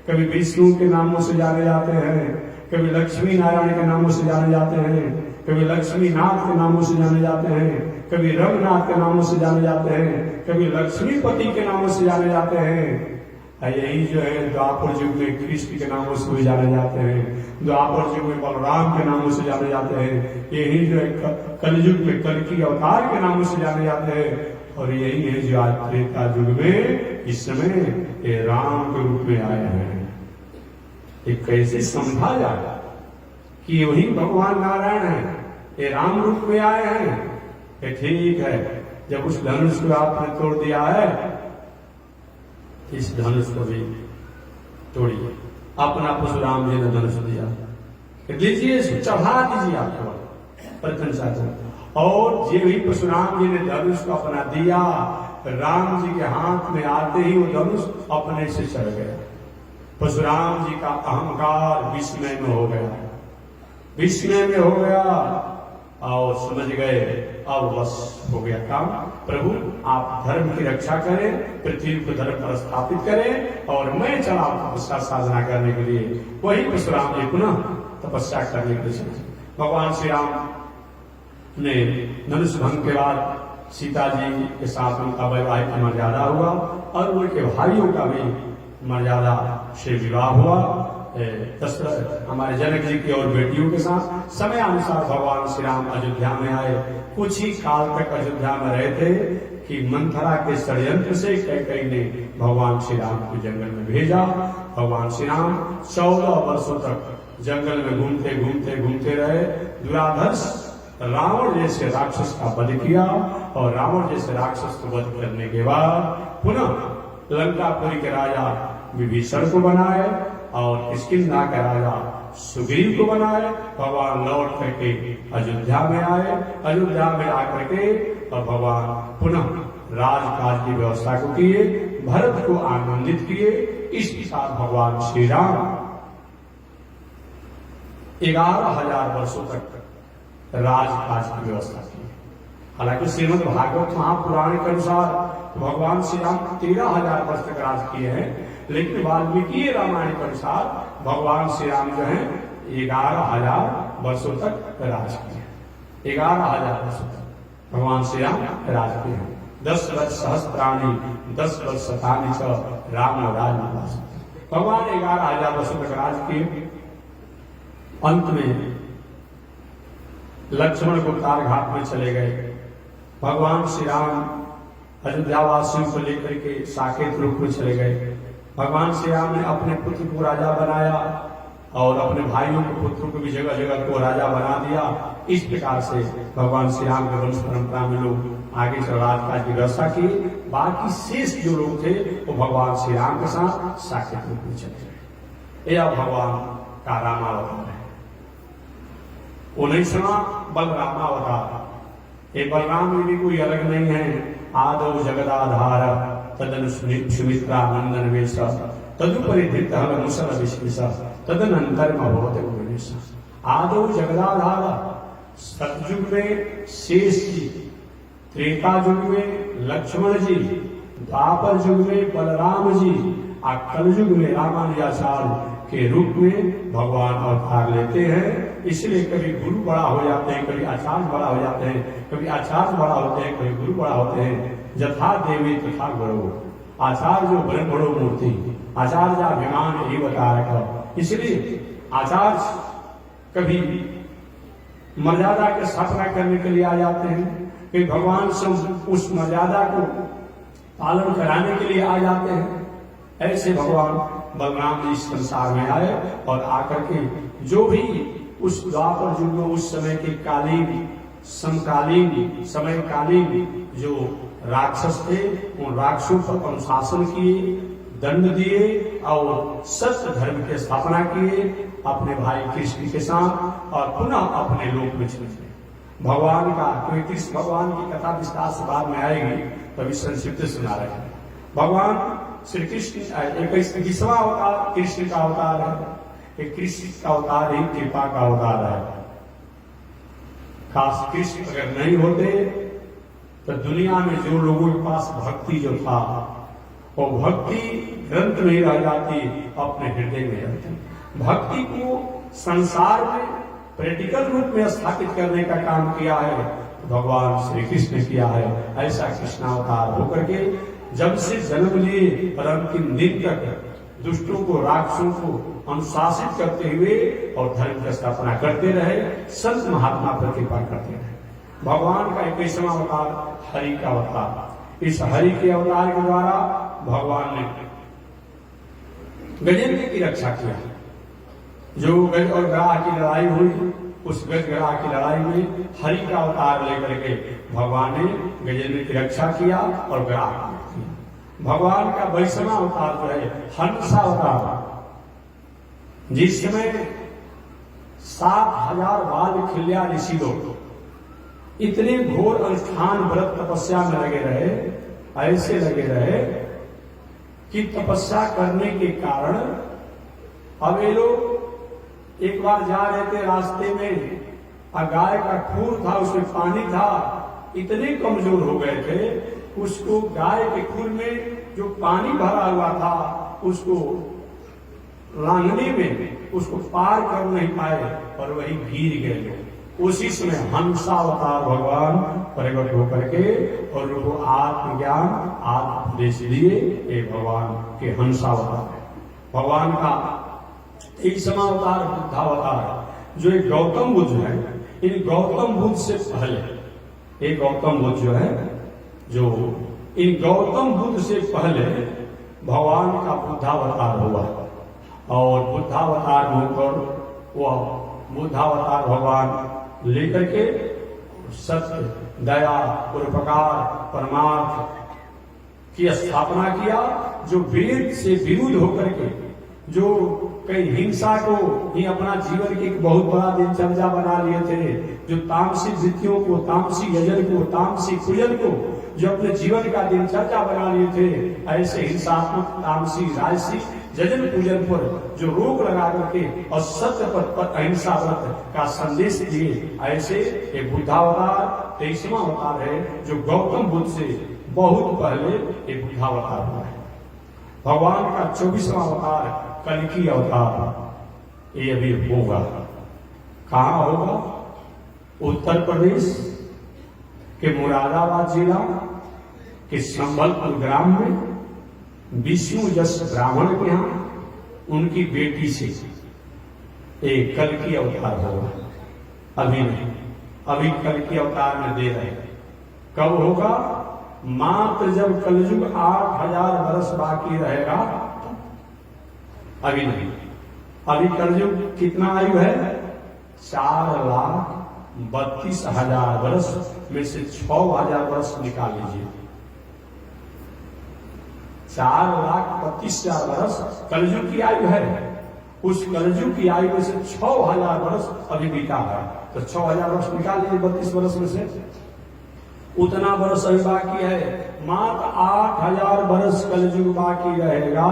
कभी विष्णु के नामों से जाने जाते हैं, कभी लक्ष्मी नारायण के नामों से जाने जाते हैं, कभी लक्ष्मी नाथ के नामों से जाने जाते हैं, कभी रघुनाथ के नामों से जाने जाते हैं, कभी लक्ष्मीपति के नामों से जाने जाते हैं। यही जो है द्वापर युग में कृष्ण के नामों से भी जाने जाते हैं, द्वापर युग में बलराम के नामों से जाने जाते हैं, यही जो है कलयुग में कल्कि अवतार के नामों से जाने जाते हैं, और यही है जो आज त्रेता युग में इस समय ये राम के रूप में आए हैं। ये कैसे समझा जाए कि वही भगवान नारायण है, ये राम रूप में आए हैं? ये ठीक है, जब उस धनुष को आपने तोड़ दिया है, इस धनुष को भी तोड़िए। अपना परशुराम जी ने धनुष दिया, दीजिए, चढ़ा दीजिए आपको प्रशंसा को। और जे भी परशुराम जी ने धनुष को अपना दिया, राम जी के हाथ में आते ही वो धनुष अपने से चढ़ गया। परशुराम जी का अहंकार विस्मय में हो गया, विस्मय में हो गया, और समझ गए अब बस हो गया काम। प्रभु आप धर्म की रक्षा करें, पृथ्वी को धर्म पर स्थापित करें, और मैं चला तपस्या साधना करने के लिए। वही परशुराम जी पुनः तपस्या करने के लिए भगवान श्री राम ने धनुष भंग के बाद सीता जी के साथ उनका वैवाहिक मर्यादा हुआ, और उनके भाइयों का भी मर्यादा से विवाह हुआ। दशरथ हमारे जनक जी की और बेटियों के साथ समय अनुसार भगवान श्री राम अयोध्या में आए। कुछ ही काल तक अयोध्या में रहे थे कि मंथरा के षड्यंत्र से कैकेयी ने भगवान श्री राम को जंगल में भेजा। भगवान श्री राम 14 वर्षों तक जंगल में घूमते घूमते घूमते रहे। दुराधर्ष रावण जैसे राक्षस का वध किया, और रावण जैसे राक्षस को वध करने के बाद पुनः लंकापुरी के राजा विभीषण को बनाए, और किष्किंधा के राजा सुग्रीव को बनाए। भगवान लौट करके अयोध्या में आए, अयोध्या में आकर के और भगवान पुनः राजकाज की व्यवस्था को किए, भरत को आनंदित किए। इस साथ भगवान श्री राम 11,000 वर्षों तक राजकाज की व्यवस्था की। हालांकि श्रीमद् भागवत महापुराण के अनुसार भगवान श्री राम 13,000 वर्ष तक राज किए हैं, लेकिन वाल्मीकि रामायण के अनुसार भगवान श्री राम जो है 11,000 वर्षों तक राज किए। 11,000 वर्षों तक भगवान श्री राम राज किए हैं। 10 वर्ष सहस्त्राणी 10 वर्ष शतानि च राम राज निवास। भगवान 11,000 वर्षों तक राज किए। अंत में लक्ष्मण को तार घाट में चले गए। भगवान श्री राम अयोध्या वासियों को लेकर के साकेत रूप में चले गए। भगवान श्री राम ने अपने पुत्र को राजा बनाया, और अपने भाइयों के पुत्रों को भी जगह जगह को राजा बना दिया। इस प्रकार से भगवान श्री राम के वंश परंपरा में लोग आगे चल राजकाज की व्यवस्था की। बाकी शेष जो लोग थे वो भगवान श्री राम के साथ साकेत रूप में चले गए। यह भगवान का रामावतार है। 19वां बलरामावतार। ये बलराम में भी कोई अलग नहीं है। आदौ जगदाधार तदनु सुमित्रा नंदन वेश तदुपरि धृत मुसल विशेष तदनंतर महोदय। आदौ जगदाधार, सतयुग में शेष जी, त्रेता युग में लक्ष्मण जी, द्वापर युग में बलराम जी, और कलयुग में रामानुजाचार्य के रूप में भगवान अवतार लेते हैं। इसलिए कभी गुरु बड़ा हो जाते हैं, कभी आचार्य बड़ा हो जाते हैं, कभी आचार्य बड़ा होते हैं, कभी गुरु बड़ा होते हैं। यथा देवी तथा गुरु। आचार्य जो ब्रह्मणो मूर्ति, आचार्य अभिमान एवं कारक। इसलिए आचार्य कभी मर्यादा की स्थापना करने के लिए आ जाते हैं, कि भगवान से उस मर्यादा को पालन कराने के लिए आ जाते हैं। ऐसे भगवान बलराम जी इस संसार में आए और आकर के जो भी उस द्वापर युग में उस समय के कालीन समकालीन समयकालीन जो राक्षस थे, उन राक्षसों पर अनुशासन किए, दंड दिए और सत्य धर्म की स्थापना किए अपने भाई कृष्ण के साथ, और पुनः अपने लोक में चले गए। भगवान का कोई कृष्ण भगवान की कथा विस्तार से बाद में आएगी, तभी संक्षिप्त सुना रहे हैं। भगवान श्री कृष्ण 21वां अवतार कृष्ण का अवतार है। कृष्ण का अवतार ही कृपा का अवतार है। खास कृष्ण अगर नहीं होते तो दुनिया में जो लोगों के पास भक्ति जो था वो भक्ति ग्रंथ में रह जाती, अपने हृदय में रहती। भक्ति को संसार में प्रैक्टिकल रूप में स्थापित करने का काम किया है भगवान श्री कृष्ण ने किया है। ऐसा कृष्णावतार होकर के जब से जन्म लिए और अंतिम दिन तक दुष्टों को राक्षसों को अनुशासित करते हुए और धर्म की स्थापना करते रहे, संत महात्मा पर कृपा करते रहे। भगवान का 21वां अवतार हरि का अवतार। इस हरि के अवतार के द्वारा भगवान ने गजेंद्र की रक्षा किया। जो गज और ग्राह की लड़ाई हुई, उस गज ग्राह की लड़ाई में हरि का अवतार लेकर के भगवान ने गजेंद्र की रक्षा किया और ग्राह किया। भगवान का 22वां अवतार जो है हंसा अवतार, जिसमें 7000 बाल खिल्या ऋषि लोग इतने घोर अनुष्ठान व्रत तपस्या में लगे रहे, ऐसे लगे रहे कि तपस्या करने के कारण अब ये लोग एक बार जा रहे थे रास्ते में, और गाय का खूर था, उसमें पानी था, इतने कमजोर हो गए थे उसको गाय के खूर में जो पानी भरा हुआ था उसको लांघने में उसको पार कर नहीं पाए और वही गिर गए। उसी समय हंसावतार भगवान प्रकट होकर के और उनको आत्मज्ञान आत्मोपदेश दिए। ये भगवान के हंसावतार है। भगवान का 23वां अवतार बुद्धावतार, जो एक गौतम बुद्ध है। इन गौतम बुद्ध से पहले एक गौतम बुद्ध जो है, जो इन गौतम बुद्ध से पहले भगवान का बुद्धावतार हुआ, और बुद्धावतार होकर वह बुद्धावतार भगवान लेकर के सत्य, दया, परोपकार, परमार्थ की स्थापना किया। जो वेद से विरुद्ध होकर के, जो कई हिंसा को ही अपना जीवन की एक बहुत बड़ा दिनचर्या बना लिए थे, जो तामसिक वृत्तियों को, तामसिक यजन को, तामसिक पूजन को जो अपने जीवन का दिनचर्या बना लिए थे, ऐसे हिंसात्मक तामसिक राजसिक यजन पूजन पर जो रोक लगा करके और सत्य पर अहिंसा व्रत का संदेश दिए, ऐसे एक बुद्धावतार 23वां अवतार है, जो गौतम बुद्ध से बहुत पहले एक बुद्धावतार हुआ है। भगवान का 24वां अवतार कल्कि अवतार, ये अभी होगा। कहाँ होगा? उत्तर प्रदेश के मुरादाबाद जिला के संबलपुर ग्राम में विष्णु जस ब्राह्मण के यहाँ उनकी बेटी से एक कल्कि अवतार होगा। अभी नहीं, अभी कल्कि अवतार में दे रहे। कब होगा? मात्र जब कलयुग 8000 वर्ष बाकी रहेगा, अभी नहीं। अभी कलयुग कितना आयु है? 4 32,000 वर्ष में से 6,000 वर्ष निकाल लीजिए। 4,32,000 वर्ष कलयुग की आयु है। उस कलयुग की आयु में से 6,000 वर्ष अभी बीता है, तो 6,000 वर्ष निकाल लीजिए 32 वर्ष में से। उतना वर्ष अभी बाकी है, मात्र 8,000 वर्ष कलयुग बाकी रहेगा।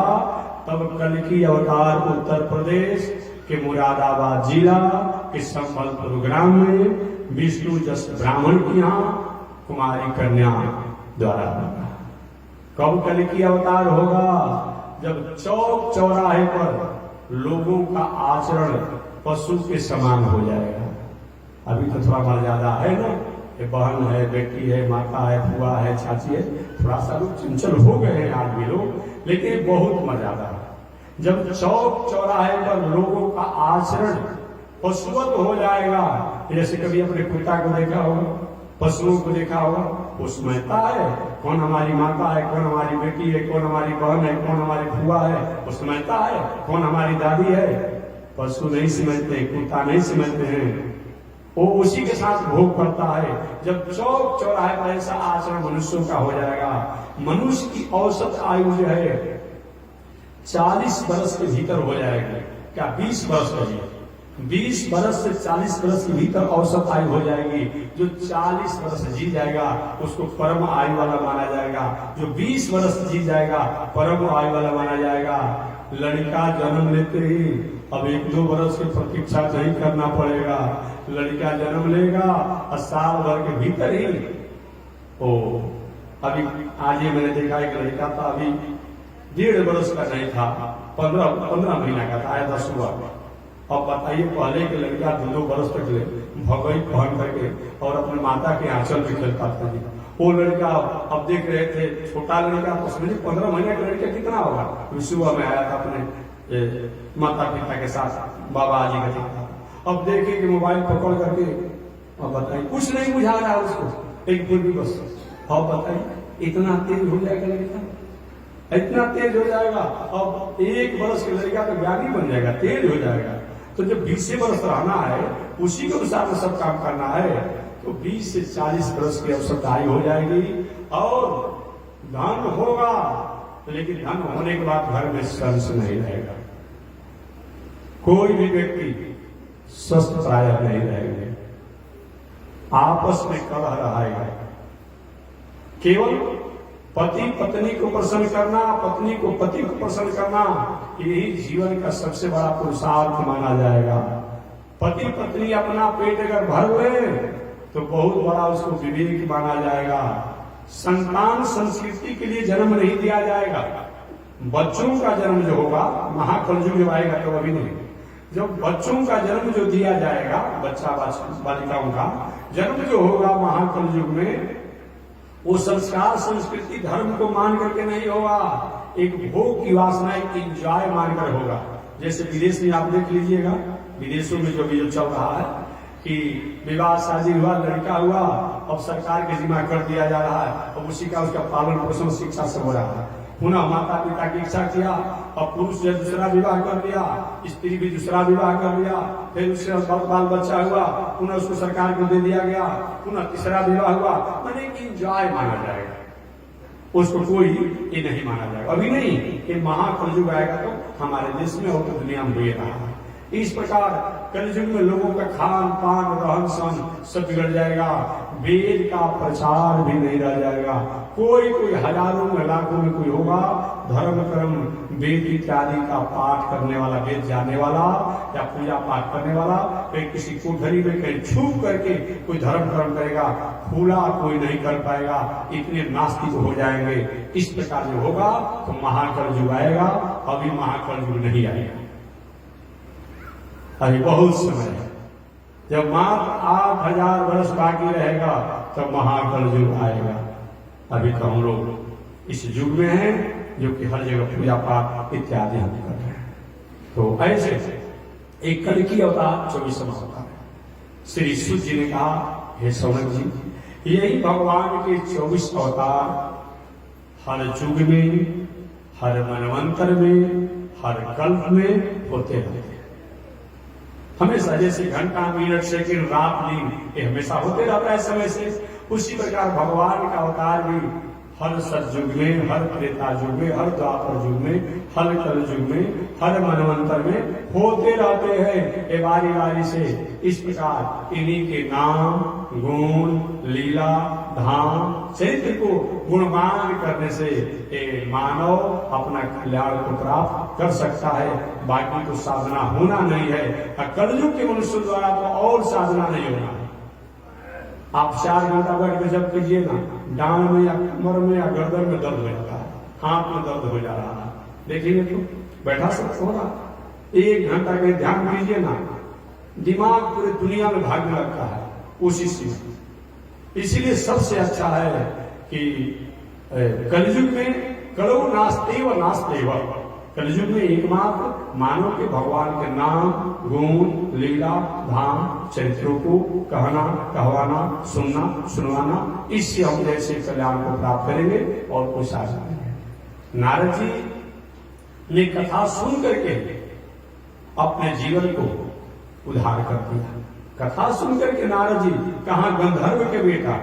तब कल की अवतार उत्तर प्रदेश के मुरादाबाद जिला के संबलपुर ग्राम में विष्णु जस ब्राह्मण की यहाँ कुमारी कन्या द्वारा होगा। कब कल की अवतार होगा? जब चौक चौराहे पर लोगों का आचरण पशु के समान हो जाएगा। अभी तो थोड़ा मर्यादा है ना, ये बहन है, बेटी है, माता है, फुआ है, चाची है, थोड़ा सा लोग चंचल हो गए हैं आज भी लोग, लेकिन बहुत मर्यादा है। जब चौक चौराहे पर लोगों का आचरण पशुवत हो जाएगा, जैसे कभी अपने पिता को देखा होगा, पशुओं को देखा होगा, वो समझता है कौन हमारी माता है, कौन हमारी बेटी है, कौन हमारी बहन है, कौन हमारी फुआ है, वो समझता है कौन हमारी दादी है। पशु नहीं समझते, कुत्ता नहीं समझते हैं, वो उसी के साथ भोग करता है। जब चौक चौराहे पर ऐसा आचरण मनुष्यों का हो जाएगा, मनुष्य की औसत आयु जो है 40 वर्ष के भीतर हो जाएगी। क्या 20 वर्ष का? 20 वर्ष से 40 वर्ष के भीतर औसत आयु हो जाएगी। जो 40 वर्ष जी जाएगा उसको परम आयु वाला माना जाएगा। जो 20 वर्ष जी जाएगा परम आयु वाला माना जाएगा। लड़का जन्म लेते ही अब 1-2 वर्ष की प्रतीक्षा नहीं करना पड़ेगा। लड़का जन्म लेगा और साल भर के भीतर ही अभी आज ये मैंने देखा एक लड़का था, अभी 1.5 वर्ष का नहीं था, 15 महीना का था, आया था सुबह। अब बताइए, पहले के लड़का 2-2 वर्ष तक ले भगई पहन करके और अपने माता के आंचल में खेलता था। वो लड़का अब देख रहे थे, छोटा लड़का तो समझिए 15 महीने का लड़का कितना होगा। सुबह में आया था अपने माता पिता के साथ, बाबा जी का था। अब देखे कि मोबाइल पकड़ करके, अब बताइए कुछ नहीं बुझा रहा उसको, एक पूर्वी बस। अब बताइए इतना तेज हो जाएगा लड़का, इतना तेज हो जाएगा। अब 1 वर्ष के लड़का तो ज्ञानी बन जाएगा, तेज हो जाएगा। तो जब 20 वर्ष रहना है, उसी के अनुसार में सब काम करना है, तो 20 से 40 वर्ष की औसत आयु हो जाएगी। और धन होगा, लेकिन धन होने के बाद घर में संस नहीं रहेगा। कोई भी व्यक्ति स्वस्थ प्राय नहीं रहेंगे, आपस में कलह रहेगा। केवल पति पत्नी को प्रसन्न करना, पत्नी को पति को प्रसन्न करना, यही जीवन का सबसे बड़ा पुरुषार्थ माना जाएगा। पति पत्नी अपना पेट अगर भर ले तो बहुत बड़ा उसको विवेक माना जाएगा। संतान संस्कृति के लिए जन्म नहीं दिया जाएगा। बच्चों का जन्म जो होगा, महाकलयुग जब आएगा तो अभी नहीं, जब बच्चों का जन्म जो दिया जाएगा, बच्चा बालिकाओं का जन्म जो होगा महाकलयुग में, वो संस्कार संस्कृति धर्म को मान करके नहीं होगा, एक भोग की वासना, एक इंजॉय मानकर होगा। जैसे विदेश में आप देख लीजिएगा, विदेशों में जो भी जो चल रहा है कि विवाह शादी हुआ, लड़का हुआ, अब सरकार के जिम्मा कर दिया जा रहा है, अब उसी का उसका पालन पोषण शिक्षा से हो रहा है। पुनः माता पिता की इच्छा किया, अब पुरुष ने दूसरा विवाह कर लिया, स्त्री भी दूसरा विवाह कर लिया, फिर उससे बाल बच्चा हुआ, पुनः उसको सरकार को दे दिया गया, पुनः तीसरा विवाह हुआ। मैंने इंजॉय माना जाएगा, उसको कोई ये नहीं माना जाएगा। अभी नहीं, ये महाकलयुग आएगा तो हमारे देश में और तो दुनिया में हुए रहा है। इस प्रकार कलयुग में लोगों का खान पान रहन सहन सब बिगड़ जाएगा। वेद का प्रचार भी नहीं रह जाएगा। कोई हजारों में लाखों में कोई होगा धर्म कर्म वेद इत्यादि का पाठ करने वाला, वेद जानने वाला या पूजा पाठ करने वाला, कोई किसी कोठरी में कहीं छुप करके कोई धर्म कर्म करेगा, खुला कोई नहीं कर पाएगा, इतने नास्तिक हो जाएंगे। इस प्रकार जो होगा तो महाकलयुग आएगा। अभी महाकलयुग नहीं आएगा, अभी बहुत समय है। जब मात्र 8,000 वर्ष बाकी रहेगा तब महाकलयुग आएगा। अभी तो हम लोग इस युग में हैं जो कि हर जगह पूजा पाठ इत्यादि हम कर रहे हैं। तो ऐसे एक कल की अवतार 24वां अवतार है। श्री सूत जी ने कहा, हे सौनक जी, यही भगवान के 24 अवतार हर युग में, हर मनवंतर में, हर कल्प में होते रहते हैं। हमेशा जैसे घंटा मिनट सेकंड रात दिन ये हमेशा होते रहता है समय से, उसी प्रकार भगवान का अवतार भी हर सतयुग में, हर त्रेता युग में, हर द्वापर युग में, हर कल युग में, हर मनवंतर में होते रहते हैं ये बारी बारी से। इस प्रकार इन्हीं के नाम गुण लीला धाम चरित्र को गुणगान करने से ये मानव अपना कल्याण को प्राप्त कर सकता है। बाकी तो साधना होना नहीं है। कलयुग के मनुष्य द्वारा तो और साधना नहीं होना है। आप 4 घंटा बैठ के जब कीजिए ना, डांड में या कमर में या गर्दन में दर्द हो जाता है, हाथ में दर्द हो जा रहा है, देखिए तो बैठा सकते हो ना। 1 घंटा के ध्यान कीजिए ना, दिमाग पूरी दुनिया में भागने लगता है उसी से। इसीलिए सबसे अच्छा है कि कलयुग में करो नास्तेव नास्तेव, कलयुग में एकमात्र मानव के भगवान के नाम गुण लीला धाम चरित्रों को कहना कहवाना सुनना सुनवाना, इससे हम जैसे कल्याण को प्राप्त करेंगे और कुछ आ जाएंगे। नारद जी ने कथा सुन करके अपने जीवन को उद्धार कर दिया। कथा सुन करके नारद जी कहाँ गंधर्व के बेटा,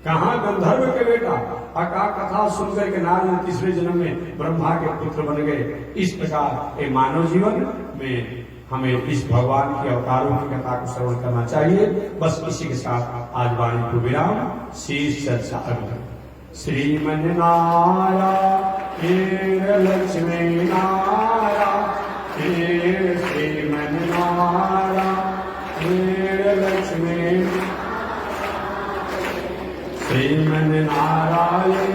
कहाँ गंधर्व के बेटा, कथा सुनकर के नारद तीसरे जन्म में ब्रह्मा के पुत्र बन गए। इस प्रकार ये मानव जीवन में हमें इस भगवान के अवतारों की कथा को श्रवण करना चाहिए। बस इसी के साथ आज वाणी को विराम। शीर्ष चर्चा अगला। श्रीमन नारायण लक्ष्मी नारायण श्रीमन नारायण लक्ष्मी श्रीमन नारायण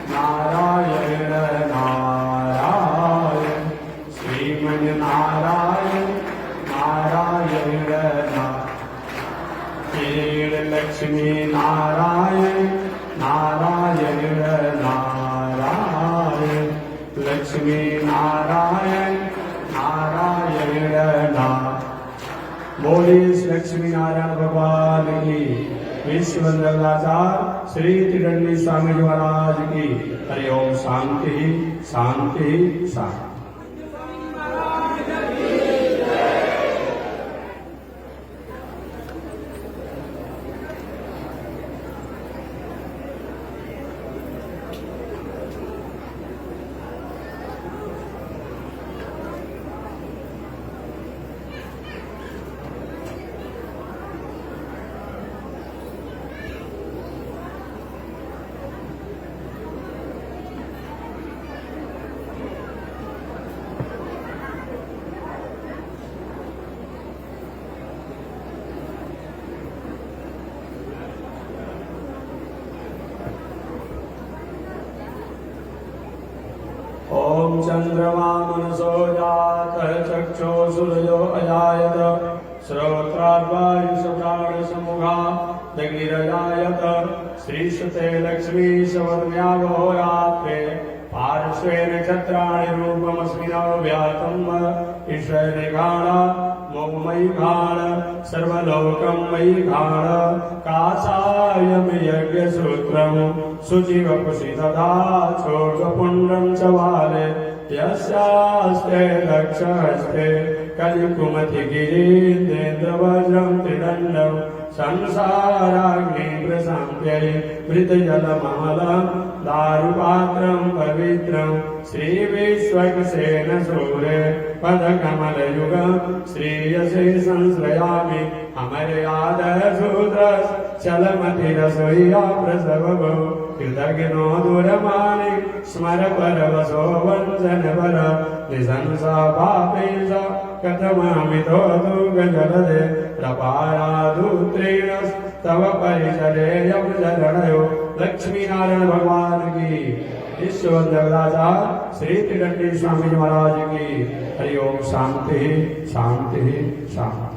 नारायण नारायण श्रीमन नारायण नारायण नारायण लक्ष्मी नारायण नारायण नारायण लक्ष्मी नारायण नारायण नारायण। बोलिए लक्ष्मी नारायण भगवान की, विश्व मंगलाचार श्री त्रिदंडी स्वामी महाराज की। हरि ओम। शांति शांति शांति। ओम चंद्रमा मनसो जातः चक्षो सूर्यो अजायत श्रोत्राद्वायुषप्राणसमुखा दग्निरजायत श्रीसुते लक्ष्मी सवद्व्यावहोरात्रे पार्श्वे नक्षत्राणि रूपमस्मिनो व्यातं ईश्वरे घाण मोमयि घाण सर्वलोकं मयि घाण कासायं यज्ञसूत्रं शुचिवपुषि तथा छोटपुण्ड्रं च वाले यस्यास्ते दक्षहस्ते कलिकुमतिगिरीन्द्रेन्द्रवज्रं त्रिदण्डं संसाराग्नि प्रशान्त्यै मृतजलममलं दारुपात्रं पवित्रं श्रीविश्वक्सेन सूरे पदकमलयुगं श्रेयसे संश्रयामि अमर्यादसूत्रस् चलमतिरसोया प्रसवभो कृतज्ञो दूरमाणि स्मर परवशो वञ्चनवर निशंसा पापेश कथमामितो दुर्गजलदे प्रपारादूत्रेण तव परिचरेयं चरणयो। लक्ष्मी नारायण भगवान की, ईश्वर जगदाचार श्री त्रिदंडी स्वामी महाराज की। हरि ओम। शांति शांति शांति।